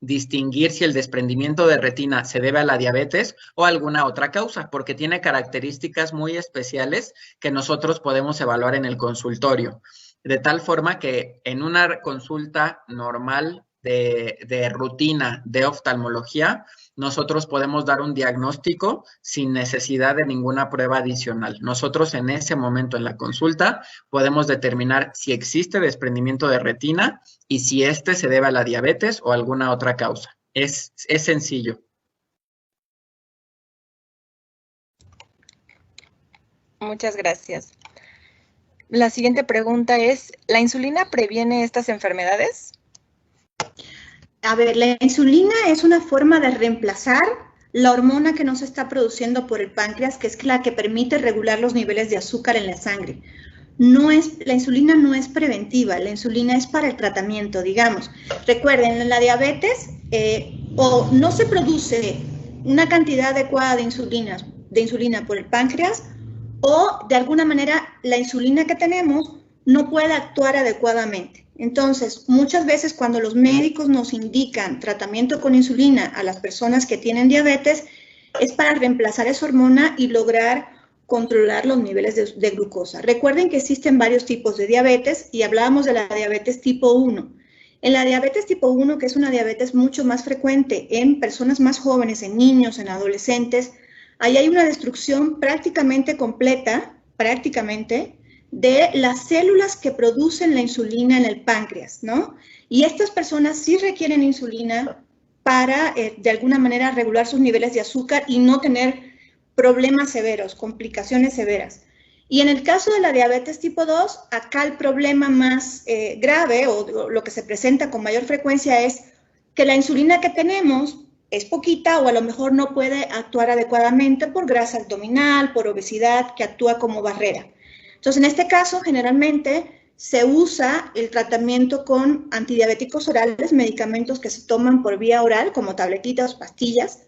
distinguir si el desprendimiento de retina se debe a la diabetes o a alguna otra causa, porque tiene características muy especiales que nosotros podemos evaluar en el consultorio. De tal forma que en una consulta normal de rutina de oftalmología, nosotros podemos dar un diagnóstico sin necesidad de ninguna prueba adicional. Nosotros en ese momento en la consulta podemos determinar si existe desprendimiento de retina y si este se debe a la diabetes o a alguna otra causa. Es sencillo. Muchas gracias. La siguiente pregunta es, ¿la insulina previene estas enfermedades? A ver, la insulina es una forma de reemplazar la hormona que no se está produciendo por el páncreas, que es la que permite regular los niveles de azúcar en la sangre. La insulina no es preventiva, la insulina es para el tratamiento, digamos. Recuerden, en la diabetes o no se produce una cantidad adecuada de insulina por el páncreas, o de alguna manera la insulina que tenemos no puede actuar adecuadamente. Entonces, muchas veces cuando los médicos nos indican tratamiento con insulina a las personas que tienen diabetes, es para reemplazar esa hormona y lograr controlar los niveles de glucosa. Recuerden que existen varios tipos de diabetes y hablábamos de la diabetes tipo 1. En la diabetes tipo 1, que es una diabetes mucho más frecuente en personas más jóvenes, en niños, en adolescentes, ahí hay una destrucción prácticamente completa, de las células que producen la insulina en el páncreas, ¿no? Y estas personas sí requieren insulina para, de alguna manera, regular sus niveles de azúcar y no tener problemas severos, complicaciones severas. Y en el caso de la diabetes tipo 2, acá el problema más grave o lo que se presenta con mayor frecuencia es que la insulina que tenemos es poquita o a lo mejor no puede actuar adecuadamente por grasa abdominal, por obesidad, que actúa como barrera. Entonces, en este caso, generalmente se usa el tratamiento con antidiabéticos orales, medicamentos que se toman por vía oral, como tabletitas o pastillas,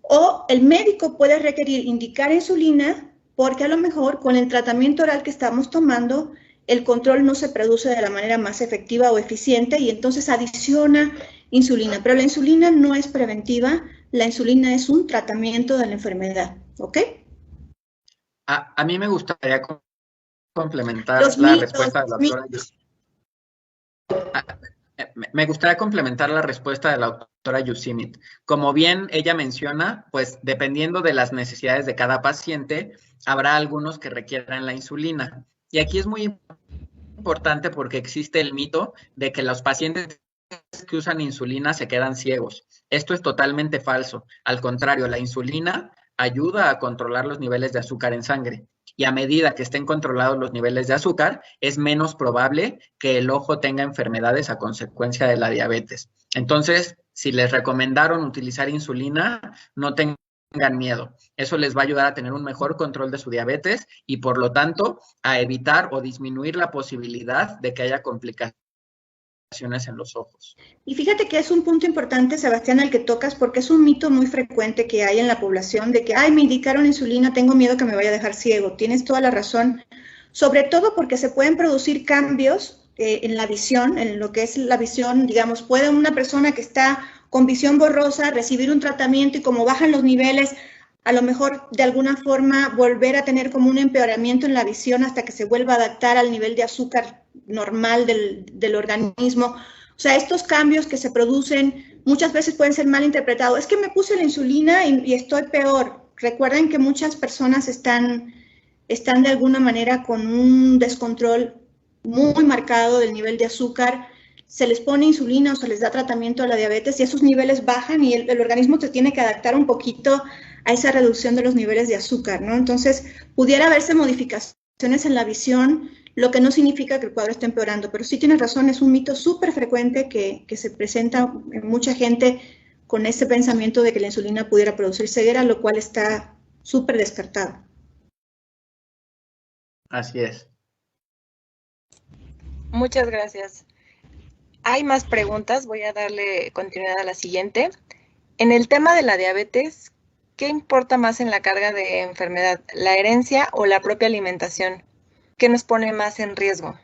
o el médico puede requerir indicar insulina porque a lo mejor con el tratamiento oral que estamos tomando, el control no se produce de la manera más efectiva o eficiente y entonces adiciona insulina. Pero la insulina no es preventiva, la insulina es un tratamiento de la enfermedad, ¿ok? A mí me gustaría complementar la respuesta de la doctora. Me gustaría complementar la respuesta de la doctora Yusimit. Como bien ella menciona, pues dependiendo de las necesidades de cada paciente, habrá algunos que requieran la insulina. Y aquí es muy importante porque existe el mito de que los pacientes que usan insulina se quedan ciegos. Esto es totalmente falso. Al contrario, la insulina ayuda a controlar los niveles de azúcar en sangre. Y a medida que estén controlados los niveles de azúcar, es menos probable que el ojo tenga enfermedades a consecuencia de la diabetes. Entonces, si les recomendaron utilizar insulina, no tengan miedo. Eso les va a ayudar a tener un mejor control de su diabetes y, por lo tanto, a evitar o disminuir la posibilidad de que haya complicaciones en los ojos. Y fíjate que es un punto importante, Sebastián, al que tocas, porque es un mito muy frecuente que hay en la población de que, ay, me indicaron insulina, tengo miedo que me vaya a dejar ciego. Tienes toda la razón, sobre todo porque se pueden producir cambios en la visión, en lo que es la visión, digamos, puede una persona que está con visión borrosa recibir un tratamiento y como bajan los niveles, a lo mejor de alguna forma volver a tener como un empeoramiento en la visión hasta que se vuelva a adaptar al nivel de azúcar normal del organismo. O sea, estos cambios que se producen muchas veces pueden ser mal interpretados. Es que me puse la insulina y estoy peor. Recuerden que muchas personas están de alguna manera con un descontrol muy marcado del nivel de azúcar. Se les pone insulina o se les da tratamiento a la diabetes y esos niveles bajan y el organismo se tiene que adaptar un poquito a esa reducción de los niveles de azúcar, ¿no? Entonces, pudiera haberse modificaciones en la visión, lo que no significa que el cuadro esté empeorando, pero sí tienes razón, es un mito súper frecuente que se presenta en mucha gente con ese pensamiento de que la insulina pudiera producir ceguera, lo cual está súper descartado. Así es. Muchas gracias. Hay más preguntas, voy a darle continuidad a la siguiente. En el tema de la diabetes, ¿qué importa más en la carga de enfermedad, la herencia o la propia alimentación? ¿Qué nos pone más en riesgo?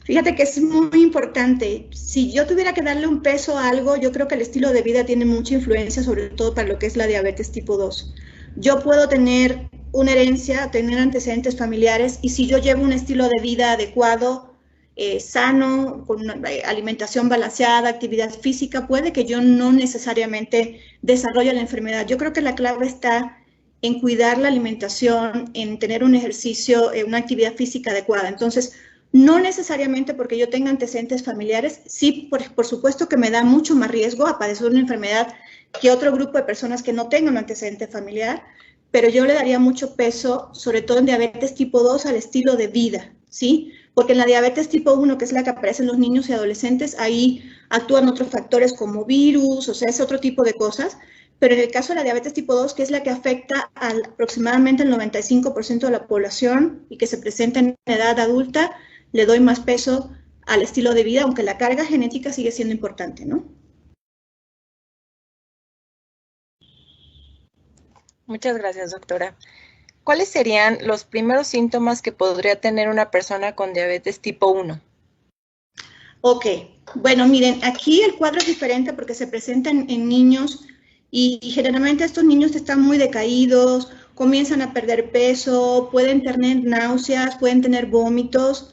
Fíjate que es muy importante. Si yo tuviera que darle un peso a algo, yo creo que el estilo de vida tiene mucha influencia, sobre todo para lo que es la diabetes tipo 2. Yo puedo tener una herencia, tener antecedentes familiares, y si yo llevo un estilo de vida adecuado, sano, con una alimentación balanceada, actividad física, puede que yo no necesariamente desarrolle la enfermedad. Yo creo que la clave está en cuidar la alimentación, en tener un ejercicio, una actividad física adecuada. Entonces, no necesariamente porque yo tenga antecedentes familiares, sí, por supuesto que me da mucho más riesgo a padecer una enfermedad que otro grupo de personas que no tengan un antecedente familiar, pero yo le daría mucho peso, sobre todo en diabetes tipo 2, al estilo de vida, ¿sí? Porque en la diabetes tipo 1, que es la que aparece en los niños y adolescentes, ahí actúan otros factores como virus, o sea, es otro tipo de cosas. Pero en el caso de la diabetes tipo 2, que es la que afecta aproximadamente el 95% de la población y que se presenta en edad adulta, le doy más peso al estilo de vida, aunque la carga genética sigue siendo importante, ¿no? Muchas gracias, doctora. ¿Cuáles serían los primeros síntomas que podría tener una persona con diabetes tipo 1? Ok, bueno, miren, aquí el cuadro es diferente porque se presenta en niños y generalmente estos niños están muy decaídos, comienzan a perder peso, pueden tener náuseas, pueden tener vómitos,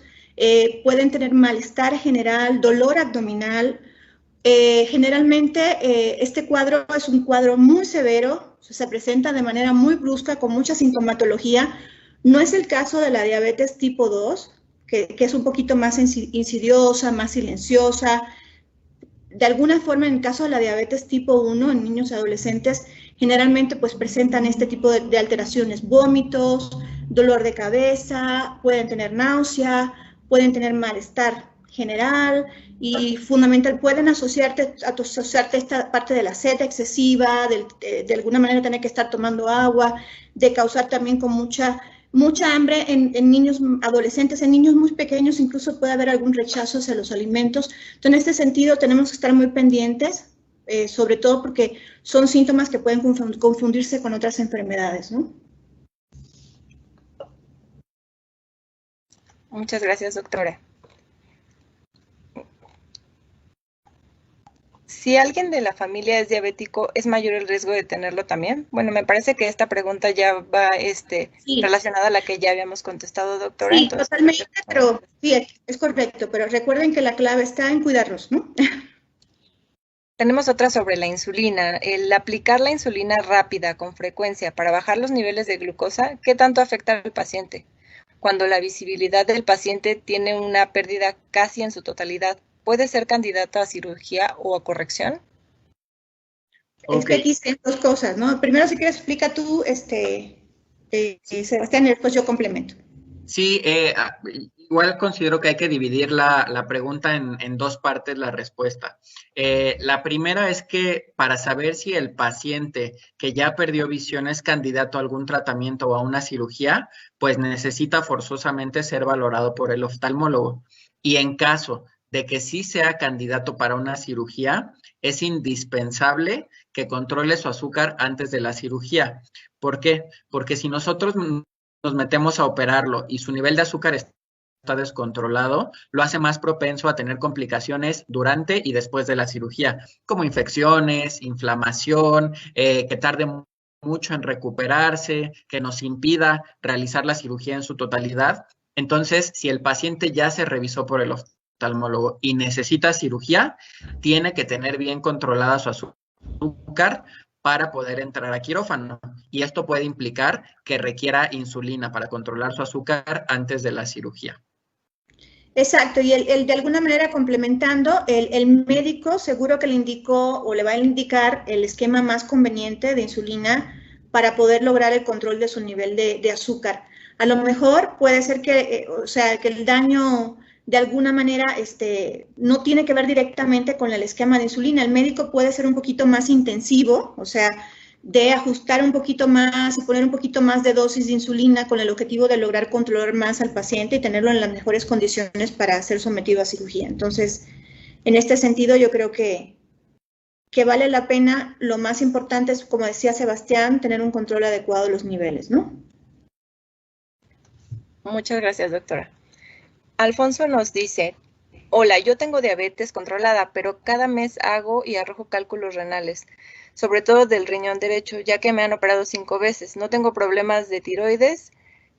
pueden tener malestar general, dolor abdominal. Generalmente este cuadro es un cuadro muy severo, se presenta de manera muy brusca con mucha sintomatología. No es el caso de la diabetes tipo 2, que es un poquito más insidiosa, más silenciosa. De alguna forma, en el caso de la diabetes tipo 1, en niños y adolescentes, generalmente pues presentan este tipo de alteraciones, vómitos, dolor de cabeza, pueden tener náusea, pueden tener malestar general y fundamental, pueden asociarte esta parte de la sed excesiva, de alguna manera tener que estar tomando agua, de causar también con mucha hambre en niños adolescentes, en niños muy pequeños, incluso puede haber algún rechazo hacia los alimentos. Entonces, en este sentido, tenemos que estar muy pendientes, sobre todo porque son síntomas que pueden confundirse con otras enfermedades, ¿no? Muchas gracias, doctora. Si alguien de la familia es diabético, ¿es mayor el riesgo de tenerlo también? Bueno, me parece que esta pregunta ya va sí, relacionada a la que ya habíamos contestado, doctora. Sí, Entonces, totalmente, pero sí, es correcto, pero recuerden que la clave está en cuidarlos, ¿no? tenemos otra sobre la insulina. El aplicar la insulina rápida con frecuencia para bajar los niveles de glucosa, ¿qué tanto afecta al paciente? Cuando la visibilidad del paciente tiene una pérdida casi en su totalidad, ¿puede ser candidato a cirugía o a corrección? Es que aquí dicen dos cosas, ¿no? Primero, si quieres, explica tú, Sebastián, y después yo complemento. Sí, igual considero que hay que dividir la pregunta en dos partes, la respuesta. La primera es que para saber si el paciente que ya perdió visión es candidato a algún tratamiento o a una cirugía, pues necesita forzosamente ser valorado por el oftalmólogo. Y en caso de que sí sea candidato para una cirugía, es indispensable que controle su azúcar antes de la cirugía. ¿Por qué? Porque si nosotros nos metemos a operarlo y su nivel de azúcar está descontrolado, lo hace más propenso a tener complicaciones durante y después de la cirugía, como infecciones, inflamación, que tarde mucho en recuperarse, que nos impida realizar la cirugía en su totalidad. Entonces, si el paciente ya se revisó por el oftalmólogo y necesita cirugía, tiene que tener bien controlada su azúcar para poder entrar a quirófano. Y esto puede implicar que requiera insulina para controlar su azúcar antes de la cirugía. Exacto, y de alguna manera complementando, el médico seguro que le indicó o le va a indicar el esquema más conveniente de insulina para poder lograr el control de su nivel de azúcar. A lo mejor puede ser que, que el daño de alguna manera no tiene que ver directamente con el esquema de insulina. El médico puede ser un poquito más intensivo, o sea, de ajustar un poquito más y poner un poquito más de dosis de insulina con el objetivo de lograr controlar más al paciente y tenerlo en las mejores condiciones para ser sometido a cirugía. Entonces, en este sentido, yo creo que vale la pena. Lo más importante es, como decía Sebastián, tener un control adecuado de los niveles, ¿no? Muchas gracias, doctora. Alfonso nos dice, hola, yo tengo diabetes controlada, pero cada mes hago y arrojo cálculos renales, sobre todo del riñón derecho, ya que me han operado 5 veces. No tengo problemas de tiroides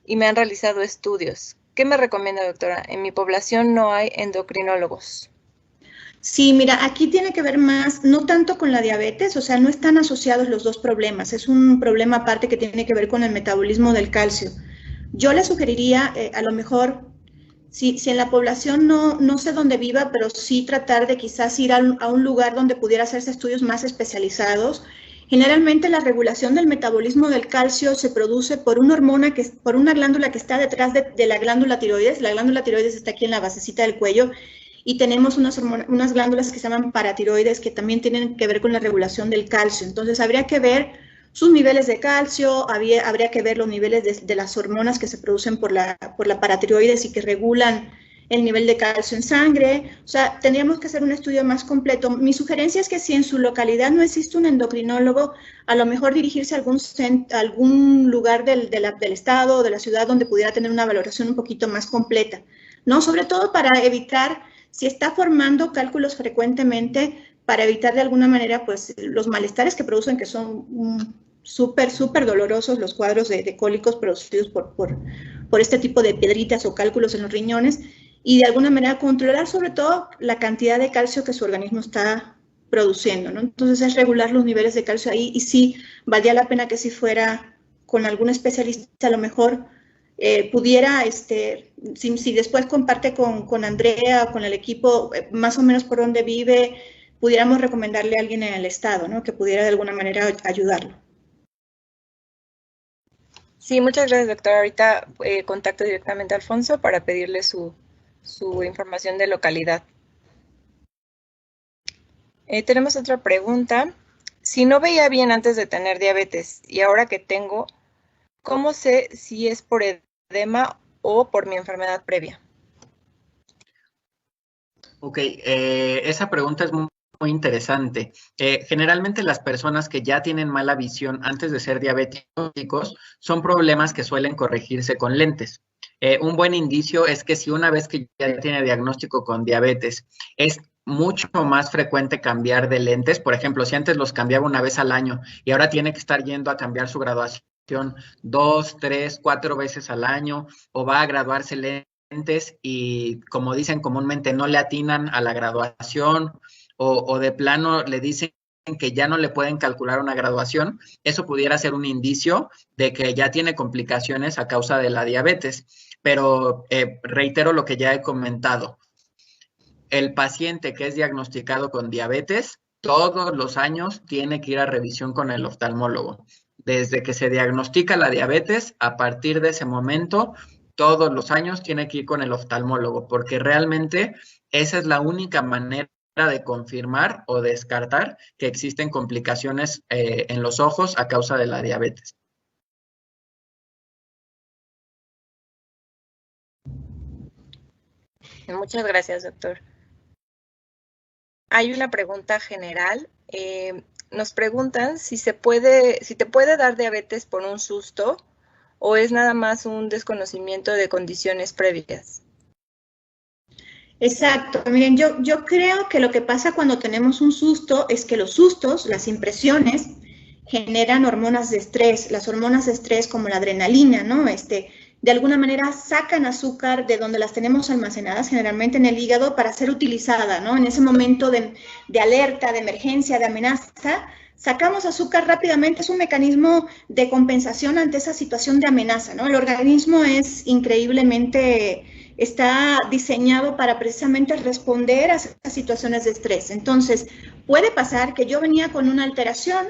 y me han realizado estudios. ¿Qué me recomienda, doctora? En mi población no hay endocrinólogos. Sí, mira, aquí tiene que ver más, no tanto con la diabetes, o sea, no están asociados los dos problemas, es un problema aparte que tiene que ver con el metabolismo del calcio. Yo le sugeriría, a lo mejor, si en la población no sé dónde viva, pero sí tratar de quizás ir a un lugar donde pudiera hacerse estudios más especializados. Generalmente la regulación del metabolismo del calcio se produce por una hormona, por una glándula que está detrás de la glándula tiroides. La glándula tiroides está aquí en la basecita del cuello y tenemos unas glándulas que se llaman paratiroides que también tienen que ver con la regulación del calcio. Entonces habría que ver sus niveles de calcio, habría que ver los niveles de las hormonas que se producen por la paratiroides y que regulan el nivel de calcio en sangre. O sea, tendríamos que hacer un estudio más completo. Mi sugerencia es que si en su localidad no existe un endocrinólogo, a lo mejor dirigirse a algún lugar del estado o de la ciudad donde pudiera tener una valoración un poquito más completa, ¿no? Sobre todo para evitar, si está formando cálculos frecuentemente, para evitar de alguna manera pues los malestares que producen, que son súper dolorosos, los cuadros de cólicos producidos por este tipo de piedritas o cálculos en los riñones, y de alguna manera controlar sobre todo la cantidad de calcio que su organismo está produciendo, ¿no? Entonces es regular los niveles de calcio ahí, y sí, valdría la pena que si fuera con algún especialista, a lo mejor pudiera, si después comparte con Andrea o con el equipo más o menos por dónde vive, pudiéramos recomendarle a alguien en el estado, ¿no? Que pudiera de alguna manera ayudarlo. Sí, muchas gracias, doctora. Ahorita contacto directamente a Alfonso para pedirle su información de localidad. Tenemos otra pregunta. Si no veía bien antes de tener diabetes y ahora que tengo, ¿cómo sé si es por edema o por mi enfermedad previa? Ok, esa pregunta es muy interesante. Generalmente las personas que ya tienen mala visión antes de ser diabéticos son problemas que suelen corregirse con lentes. Un buen indicio es que si una vez que ya tiene diagnóstico con diabetes es mucho más frecuente cambiar de lentes, por ejemplo, si antes los cambiaba una vez al año y ahora tiene que estar yendo a cambiar su graduación 2, 3, 4 veces al año, o va a graduarse lentes y, como dicen comúnmente, no le atinan a la graduación, o de plano le dicen que ya no le pueden calcular una graduación, eso pudiera ser un indicio de que ya tiene complicaciones a causa de la diabetes. Pero reitero lo que ya he comentado. El paciente que es diagnosticado con diabetes, todos los años tiene que ir a revisión con el oftalmólogo. Desde que se diagnostica la diabetes, a partir de ese momento, todos los años tiene que ir con el oftalmólogo, porque realmente esa es la única manera de confirmar o descartar que existen complicaciones en los ojos a causa de la diabetes. Muchas gracias, doctor. Hay una pregunta general. Nos preguntan si te puede dar diabetes por un susto o es nada más un desconocimiento de condiciones previas. Exacto. Miren, yo creo que lo que pasa cuando tenemos un susto es que los sustos, las impresiones, generan hormonas de estrés. Las hormonas de estrés, como la adrenalina, ¿no? De alguna manera sacan azúcar de donde las tenemos almacenadas, generalmente en el hígado, para ser utilizada, ¿no? En ese momento de alerta, de emergencia, de amenaza, sacamos azúcar rápidamente. Es un mecanismo de compensación ante esa situación de amenaza, ¿no? El organismo es increíblemente, está diseñado para precisamente responder a esas situaciones de estrés. Entonces, puede pasar que yo venía con una alteración,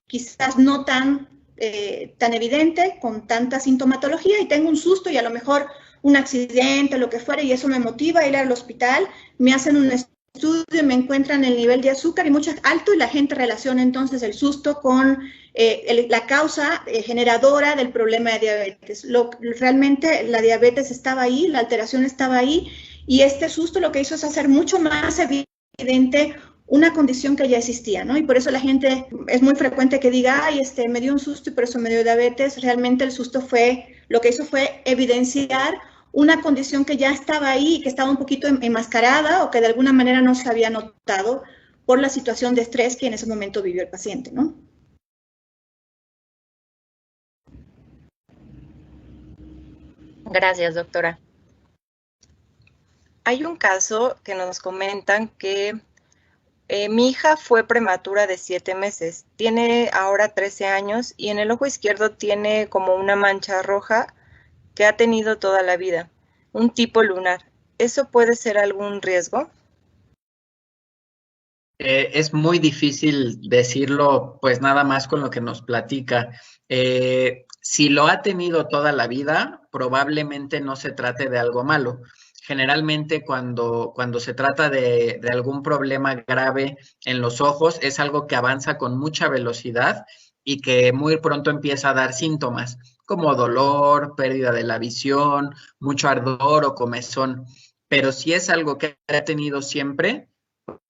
quizás no tan evidente, con tanta sintomatología, y tengo un susto y a lo mejor un accidente, lo que fuera, y eso me motiva a ir al hospital, me hacen un estudio, me encuentran el nivel de azúcar y mucho alto, y la gente relaciona entonces el susto con la causa generadora del problema de diabetes. Realmente la diabetes estaba ahí, la alteración estaba ahí, y este susto lo que hizo es hacer mucho más evidente una condición que ya existía, ¿no? Y por eso la gente, es muy frecuente que diga, ay, me dio un susto y por eso me dio diabetes. Realmente el susto lo que hizo fue evidenciar una condición que ya estaba ahí y que estaba un poquito enmascarada o que de alguna manera no se había notado por la situación de estrés que en ese momento vivió el paciente, ¿no? Gracias, doctora. Hay un caso que nos comentan que mi hija fue prematura de 7 meses, tiene ahora 13 años y en el ojo izquierdo tiene como una mancha roja que ha tenido toda la vida, un tipo lunar. ¿Eso puede ser algún riesgo? Es muy difícil decirlo, pues nada más con lo que nos platica. Si lo ha tenido toda la vida, probablemente no se trate de algo malo. Generalmente cuando se trata de algún problema grave en los ojos, es algo que avanza con mucha velocidad y que muy pronto empieza a dar síntomas, como dolor, pérdida de la visión, mucho ardor o comezón. Pero si es algo que ha tenido siempre,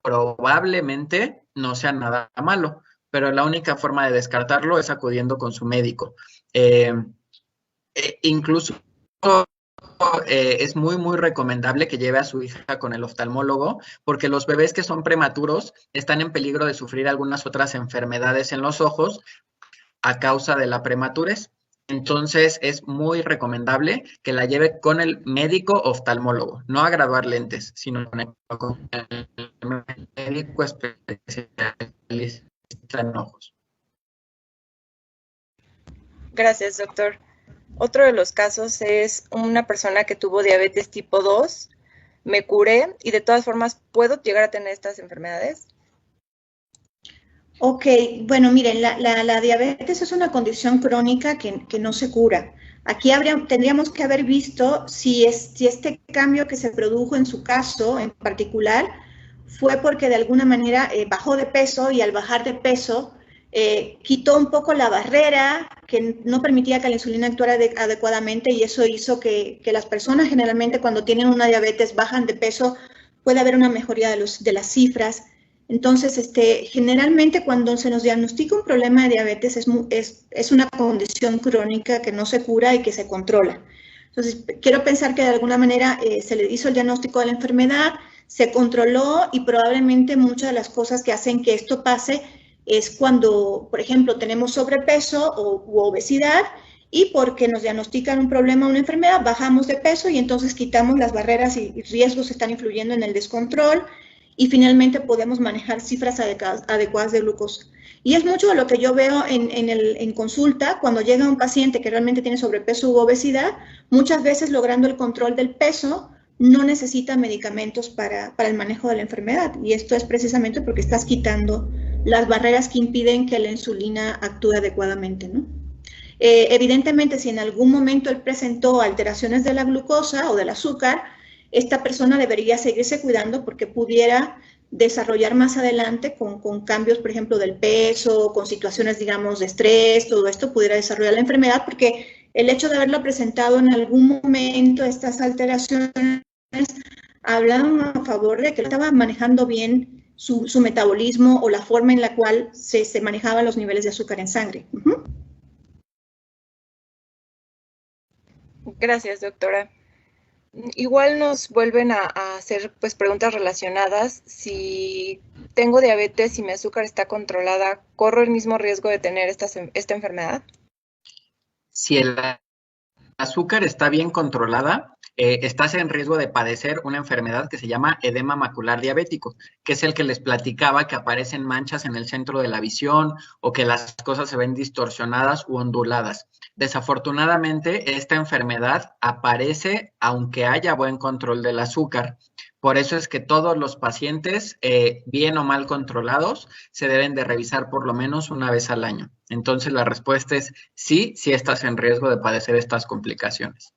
probablemente no sea nada malo, pero la única forma de descartarlo es acudiendo con su médico. Incluso es muy recomendable que lleve a su hija con el oftalmólogo, porque los bebés que son prematuros están en peligro de sufrir algunas otras enfermedades en los ojos a causa de la prematurez. Entonces es muy recomendable que la lleve con el médico oftalmólogo, no a graduar lentes, sino con el médico especialista en ojos. Gracias, doctor. Otro de los casos es una persona que tuvo diabetes tipo 2. Me curé y de todas formas, ¿puedo llegar a tener estas enfermedades? Ok, bueno, miren, la diabetes es una condición crónica que no se cura. Aquí tendríamos que haber visto si este cambio que se produjo en su caso en particular fue porque de alguna manera bajó de peso y al bajar de peso quitó un poco la barrera que no permitía que la insulina actuara adecuadamente y eso hizo que las personas generalmente cuando tienen una diabetes bajan de peso, puede haber una mejoría de las cifras. Entonces, generalmente cuando se nos diagnostica un problema de diabetes es una condición crónica que no se cura y que se controla. Entonces, quiero pensar que de alguna manera se le hizo el diagnóstico de la enfermedad, se controló y probablemente muchas de las cosas que hacen que esto pase es cuando, por ejemplo, tenemos sobrepeso u obesidad y porque nos diagnostican un problema o una enfermedad, bajamos de peso y entonces quitamos las barreras y riesgos que están influyendo en el descontrol y finalmente podemos manejar cifras adecuadas de glucosa. Y es mucho de lo que yo veo en consulta cuando llega un paciente que realmente tiene sobrepeso u obesidad, muchas veces logrando el control del peso, no necesita medicamentos para el manejo de la enfermedad. Y esto es precisamente porque estás quitando las barreras que impiden que la insulina actúe adecuadamente, ¿no? Evidentemente, si en algún momento él presentó alteraciones de la glucosa o del azúcar, esta persona debería seguirse cuidando porque pudiera desarrollar más adelante con cambios, por ejemplo, del peso, con situaciones, digamos, de estrés, todo esto pudiera desarrollar la enfermedad porque el hecho de haberlo presentado en algún momento, estas alteraciones, hablan a favor de que estaba manejando bien su metabolismo o la forma en la cual se manejaban los niveles de azúcar en sangre. Gracias, doctora. Igual nos vuelven a hacer pues preguntas relacionadas. Si tengo diabetes y mi azúcar está controlada, ¿corro el mismo riesgo de tener esta enfermedad? Si el azúcar está bien controlada, estás en riesgo de padecer una enfermedad que se llama edema macular diabético, que es el que les platicaba que aparecen manchas en el centro de la visión o que las cosas se ven distorsionadas u onduladas. Desafortunadamente, esta enfermedad aparece aunque haya buen control del azúcar. Por eso es que todos los pacientes, bien o mal controlados, se deben de revisar por lo menos una vez al año. Entonces, la respuesta es sí, sí estás en riesgo de padecer estas complicaciones.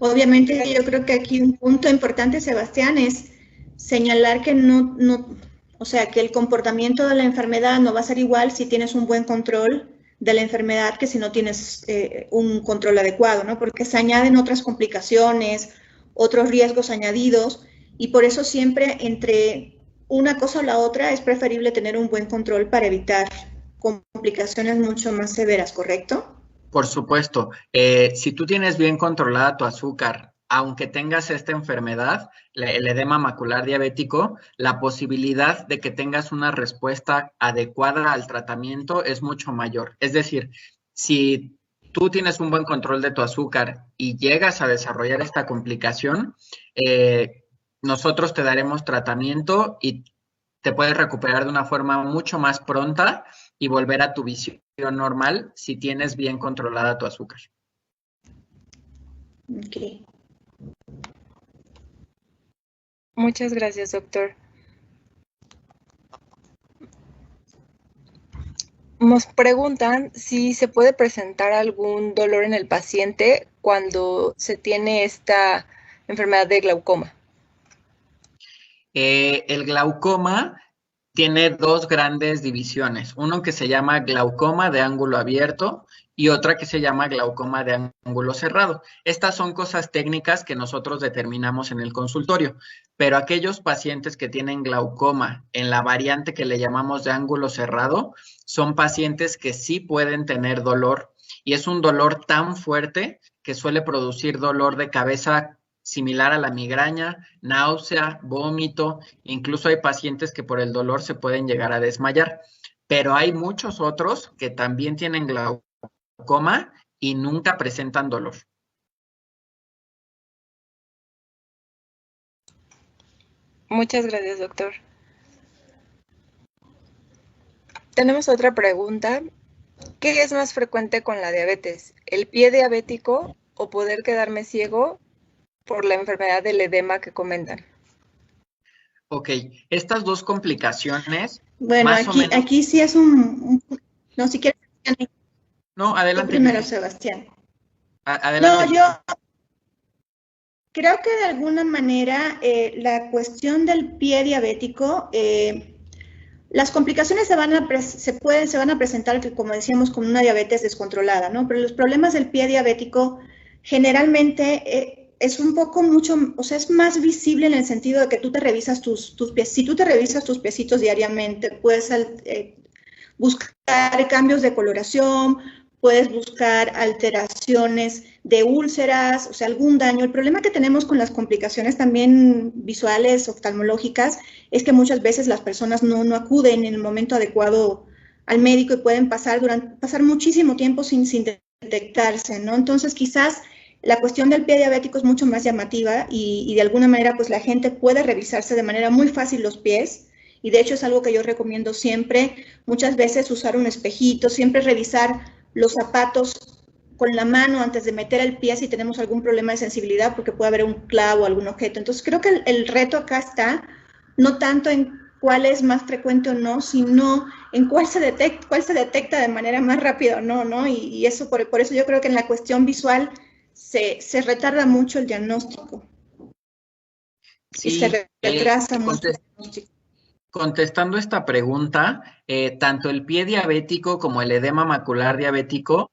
Obviamente, yo creo que aquí un punto importante, Sebastián, es señalar que o sea, que el comportamiento de la enfermedad no va a ser igual si tienes un buen control de la enfermedad que si no tienes un control adecuado, ¿no? Porque se añaden otras complicaciones, otros riesgos añadidos, y por eso siempre entre una cosa o la otra es preferible tener un buen control para evitar complicaciones mucho más severas, ¿correcto? Por supuesto, si tú tienes bien controlada tu azúcar, aunque tengas esta enfermedad, el edema macular diabético, la posibilidad de que tengas una respuesta adecuada al tratamiento es mucho mayor. Es decir, si tú tienes un buen control de tu azúcar y llegas a desarrollar esta complicación, nosotros te daremos tratamiento y te puedes recuperar de una forma mucho más pronta y volver a tu visión normal si tienes bien controlada tu azúcar. Okay. Muchas gracias, doctor. Nos preguntan si se puede presentar algún dolor en el paciente cuando se tiene esta enfermedad de glaucoma. El glaucoma tiene dos grandes divisiones, uno que se llama glaucoma de ángulo abierto y otra que se llama glaucoma de ángulo cerrado. Estas son cosas técnicas que nosotros determinamos en el consultorio, pero aquellos pacientes que tienen glaucoma en la variante que le llamamos de ángulo cerrado, son pacientes que sí pueden tener dolor y es un dolor tan fuerte que suele producir dolor de cabeza similar a la migraña, náusea, vómito, incluso hay pacientes que por el dolor se pueden llegar a desmayar, pero hay muchos otros que también tienen glaucoma y nunca presentan dolor. Muchas gracias, doctor. Tenemos otra pregunta. ¿Qué es más frecuente con la diabetes? ¿El pie diabético o poder quedarme ciego por la enfermedad del edema que comentan? Ok, estas dos complicaciones, Bueno, más o menos... aquí sí es no, si quieres... No, adelante. Primero, Sebastián. Adelante. No, yo creo que de alguna manera la cuestión del pie diabético, las complicaciones se van a presentar, como decíamos, con una diabetes descontrolada, ¿no? Pero los problemas del pie diabético generalmente es un poco o sea, es más visible en el sentido de que tú te revisas tus pies. Si tú te revisas tus piecitos diariamente, puedes buscar cambios de coloración, puedes buscar alteraciones de úlceras, o sea, algún daño. El problema que tenemos con las complicaciones también visuales, oftalmológicas, es que muchas veces las personas no acuden en el momento adecuado al médico y pueden pasar muchísimo tiempo sin detectarse, ¿no? Entonces, quizás la cuestión del pie diabético es mucho más llamativa y de alguna manera, pues la gente puede revisarse de manera muy fácil los pies. Y de hecho es algo que yo recomiendo siempre, muchas veces usar un espejito, siempre revisar los zapatos con la mano antes de meter el pie si tenemos algún problema de sensibilidad, porque puede haber un clavo o algún objeto. Entonces creo que el reto acá está no tanto en cuál es más frecuente o no, sino en cuál se detecta de manera más rápida o no, ¿no? Y eso, por eso yo creo que en la cuestión visual se retarda mucho el diagnóstico. Sí, y se retrasa mucho el diagnóstico. Contestando esta pregunta, tanto el pie diabético como el edema macular diabético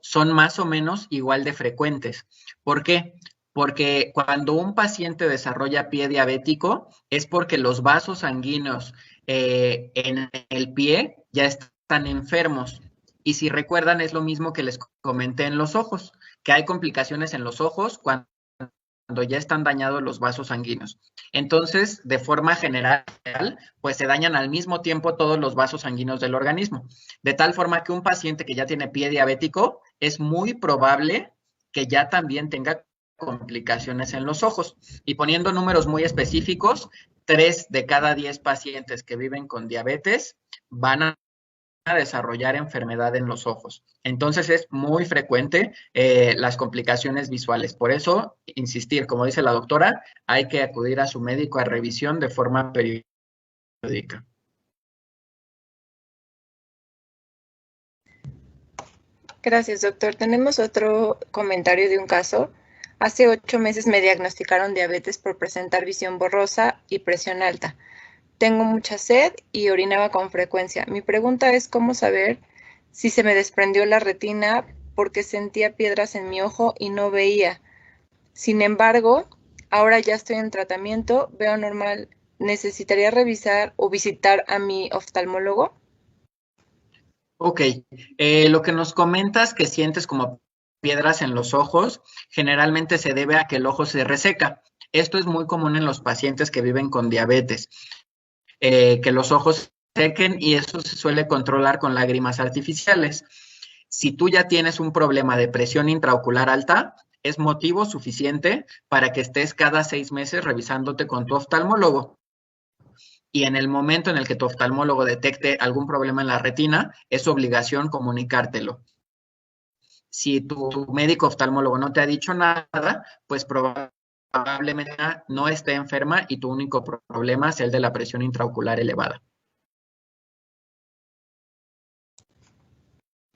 son más o menos igual de frecuentes. ¿Por qué? Porque cuando un paciente desarrolla pie diabético es porque los vasos sanguíneos en el pie ya están enfermos. Y si recuerdan, es lo mismo que les comenté en los ojos, que hay complicaciones en los ojos cuando ya están dañados los vasos sanguíneos. Entonces, de forma general, pues se dañan al mismo tiempo todos los vasos sanguíneos del organismo. De tal forma que un paciente que ya tiene pie diabético, es muy probable que ya también tenga complicaciones en los ojos. Y poniendo números muy específicos, 3 de cada 10 pacientes que viven con diabetes van a desarrollar enfermedad en los ojos. Entonces es muy frecuente las complicaciones visuales. Por eso, insistir, como dice la doctora, hay que acudir a su médico a revisión de forma periódica. Gracias, doctor. Tenemos otro comentario de un caso. Hace 8 meses me diagnosticaron diabetes por presentar visión borrosa y presión alta. Tengo mucha sed y orinaba con frecuencia. Mi pregunta es cómo saber si se me desprendió la retina porque sentía piedras en mi ojo y no veía. Sin embargo, ahora ya estoy en tratamiento, veo normal. ¿Necesitaría revisar o visitar a mi oftalmólogo? Ok, lo que nos comentas que sientes como piedras en los ojos, generalmente se debe a que el ojo se reseca. Esto es muy común en los pacientes que viven con diabetes. Que los ojos sequen y eso se suele controlar con lágrimas artificiales. Si tú ya tienes un problema de presión intraocular alta, es motivo suficiente para que estés cada 6 meses revisándote con tu oftalmólogo. Y en el momento en el que tu oftalmólogo detecte algún problema en la retina, es obligación comunicártelo. Si tu médico oftalmólogo no te ha dicho nada, pues probablemente probablemente no esté enferma y tu único problema es el de la presión intraocular elevada.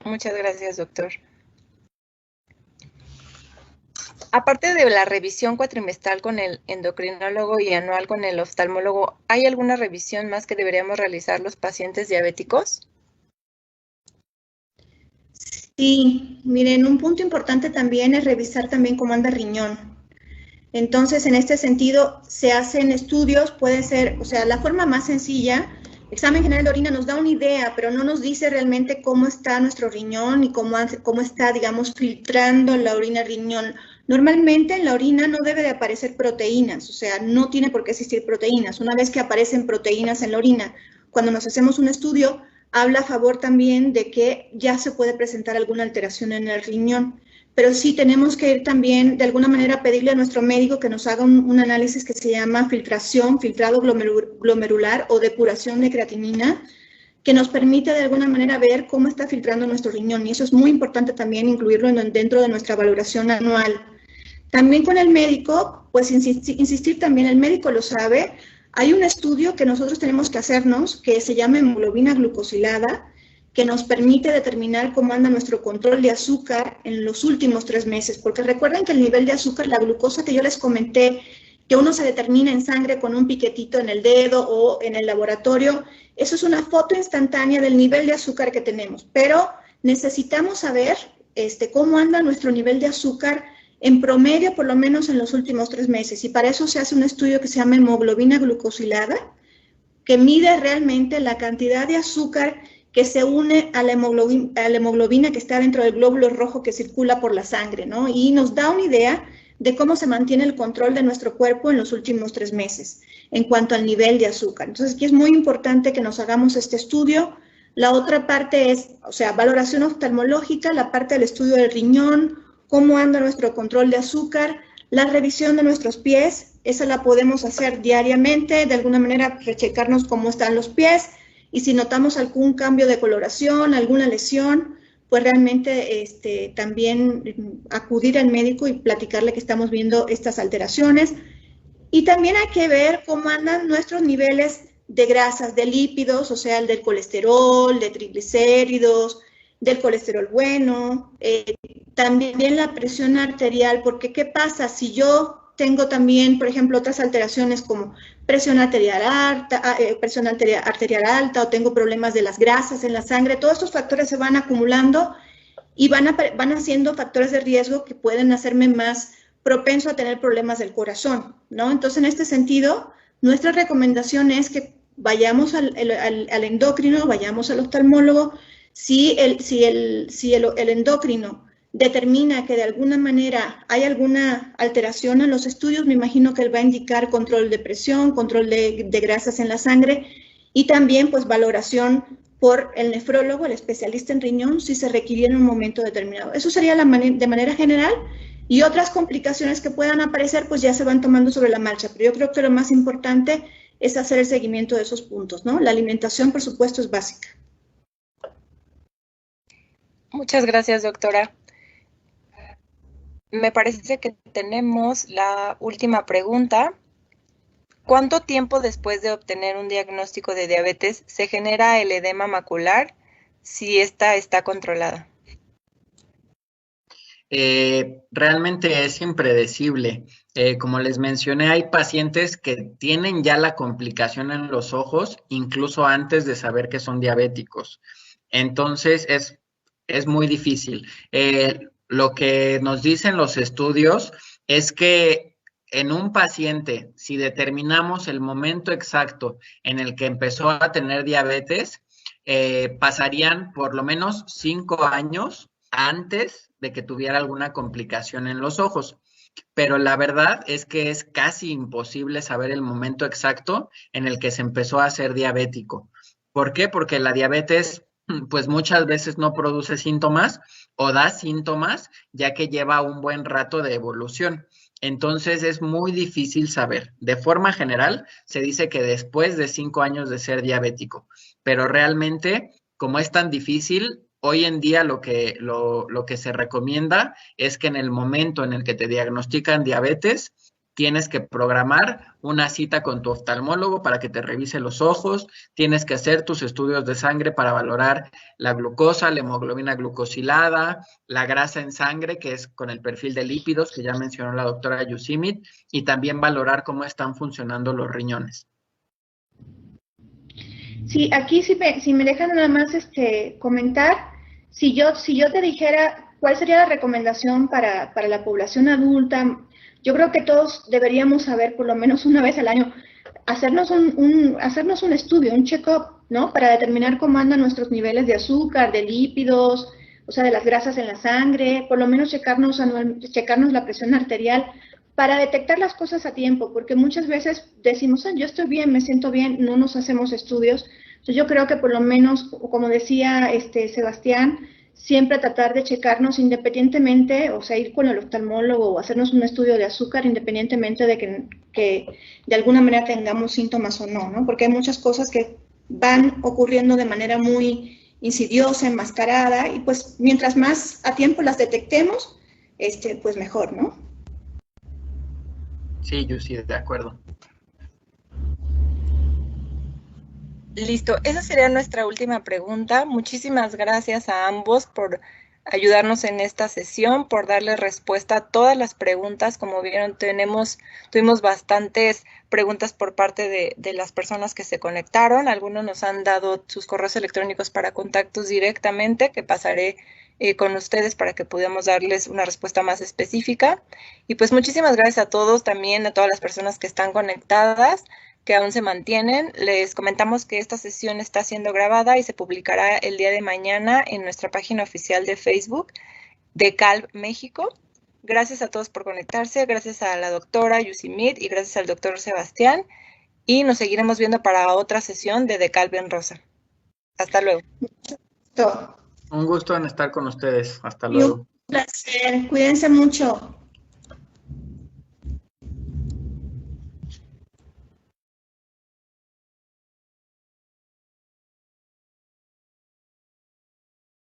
Muchas gracias, doctor. Aparte de la revisión cuatrimestral con el endocrinólogo y anual con el oftalmólogo, ¿hay alguna revisión más que deberíamos realizar los pacientes diabéticos? Sí, miren, un punto importante también es revisar también cómo anda el riñón. Entonces, en este sentido, se hacen estudios, puede ser, o sea, la forma más sencilla, examen general de orina nos da una idea, pero no nos dice realmente cómo está nuestro riñón y cómo está, digamos, filtrando la orina riñón. Normalmente en la orina no debe de aparecer proteínas, o sea, no tiene por qué existir proteínas. Una vez que aparecen proteínas en la orina, cuando nos hacemos un estudio, habla a favor también de que ya se puede presentar alguna alteración en el riñón. Pero sí tenemos que ir también, de alguna manera, pedirle a nuestro médico que nos haga un análisis que se llama filtrado glomerular o depuración de creatinina, que nos permite de alguna manera ver cómo está filtrando nuestro riñón. Y eso es muy importante también incluirlo dentro de nuestra valoración anual. También con el médico, pues insistir también, el médico lo sabe, hay un estudio que nosotros tenemos que hacernos que se llama hemoglobina glucosilada, que nos permite determinar cómo anda nuestro control de azúcar en los últimos 3 meses, porque recuerden que el nivel de azúcar, la glucosa que yo les comenté, que uno se determina en sangre con un piquetito en el dedo o en el laboratorio, eso es una foto instantánea del nivel de azúcar que tenemos, pero necesitamos saber cómo anda nuestro nivel de azúcar en promedio, por lo menos en los últimos 3 meses, y para eso se hace un estudio que se llama hemoglobina glucosilada, que mide realmente la cantidad de azúcar que se une a la hemoglobina que está dentro del glóbulo rojo que circula por la sangre, ¿no? Y nos da una idea de cómo se mantiene el control de nuestro cuerpo en los últimos 3 meses en cuanto al nivel de azúcar. Entonces, aquí es muy importante que nos hagamos este estudio. La otra parte es, o sea, valoración oftalmológica, la parte del estudio del riñón, cómo anda nuestro control de azúcar, la revisión de nuestros pies, esa la podemos hacer diariamente, de alguna manera rechecarnos cómo están los pies, y si notamos algún cambio de coloración, alguna lesión, pues realmente también acudir al médico y platicarle que estamos viendo estas alteraciones. Y también hay que ver cómo andan nuestros niveles de grasas, de lípidos, o sea, el del colesterol, de triglicéridos, del colesterol bueno, también la presión arterial, porque ¿qué pasa si yo tengo también, por ejemplo, otras alteraciones como presión arterial alta o tengo problemas de las grasas en la sangre? Todos estos factores se van acumulando y van haciendo factores de riesgo que pueden hacerme más propenso a tener problemas del corazón, ¿no? Entonces, en este sentido, nuestra recomendación es que vayamos al endocrino, vayamos al oftalmólogo. Si el endocrino determina que de alguna manera hay alguna alteración en los estudios, me imagino que él va a indicar control de presión, control de grasas en la sangre y también pues valoración por el nefrólogo, el especialista en riñón, si se requiriera en un momento determinado. Eso sería de manera general, y otras complicaciones que puedan aparecer pues ya se van tomando sobre la marcha, pero yo creo que lo más importante es hacer el seguimiento de esos puntos, ¿no? La alimentación, por supuesto, es básica. Muchas gracias, doctora. Me parece que tenemos la última pregunta. ¿Cuánto tiempo después de obtener un diagnóstico de diabetes se genera el edema macular si esta está controlada? Realmente es impredecible. Como les mencioné, hay pacientes que tienen ya la complicación en los ojos, incluso antes de saber que son diabéticos. Entonces, es muy difícil. Lo que nos dicen los estudios es que en un paciente, si determinamos el momento exacto en el que empezó a tener diabetes, pasarían por lo menos 5 años antes de que tuviera alguna complicación en los ojos. Pero la verdad es que es casi imposible saber el momento exacto en el que se empezó a ser diabético. ¿Por qué? Porque la diabetes, pues muchas veces no produce síntomas o da síntomas, ya que lleva un buen rato de evolución. Entonces es muy difícil saber. De forma general, se dice que después de 5 años de ser diabético, pero realmente, como es tan difícil, hoy en día lo que se recomienda es que en el momento en el que te diagnostican diabetes, tienes que programar una cita con tu oftalmólogo para que te revise los ojos, tienes que hacer tus estudios de sangre para valorar la glucosa, la hemoglobina glucosilada, la grasa en sangre, que es con el perfil de lípidos, que ya mencionó la doctora Yusimit, y también valorar cómo están funcionando los riñones. Sí, aquí si me dejan nada más comentar, si yo te dijera cuál sería la recomendación para la población adulta, yo creo que todos deberíamos saber por lo menos una vez al año, hacernos un estudio, un check-up, ¿no? Para determinar cómo andan nuestros niveles de azúcar, de lípidos, o sea, de las grasas en la sangre, por lo menos checarnos la presión arterial, para detectar las cosas a tiempo, porque muchas veces decimos, yo estoy bien, me siento bien, no nos hacemos estudios. Entonces yo creo que por lo menos, como decía Sebastián, siempre tratar de checarnos independientemente, o sea, ir con el oftalmólogo o hacernos un estudio de azúcar independientemente de que de alguna manera tengamos síntomas o no, ¿no? Porque hay muchas cosas que van ocurriendo de manera muy insidiosa, enmascarada, y pues mientras más a tiempo las detectemos, pues mejor, ¿no? Sí, yo sí, de acuerdo. Listo, esa sería nuestra última pregunta. Muchísimas gracias a ambos por ayudarnos en esta sesión, por darle respuesta a todas las preguntas. Como vieron, tuvimos bastantes preguntas por parte de las personas que se conectaron. Algunos nos han dado sus correos electrónicos para contactos directamente, que pasaré con ustedes para que podamos darles una respuesta más específica. Y pues muchísimas gracias a todos, también a todas las personas que están conectadas, que aún se mantienen. Les comentamos que esta sesión está siendo grabada y se publicará el día de mañana en nuestra página oficial de Facebook de CALB México. Gracias a todos por conectarse, gracias a la doctora Yusimit y gracias al doctor Sebastián, y nos seguiremos viendo para otra sesión de DeKalb en Rosa. Hasta luego. Un gusto en estar con ustedes. Hasta luego. Un placer. Cuídense mucho.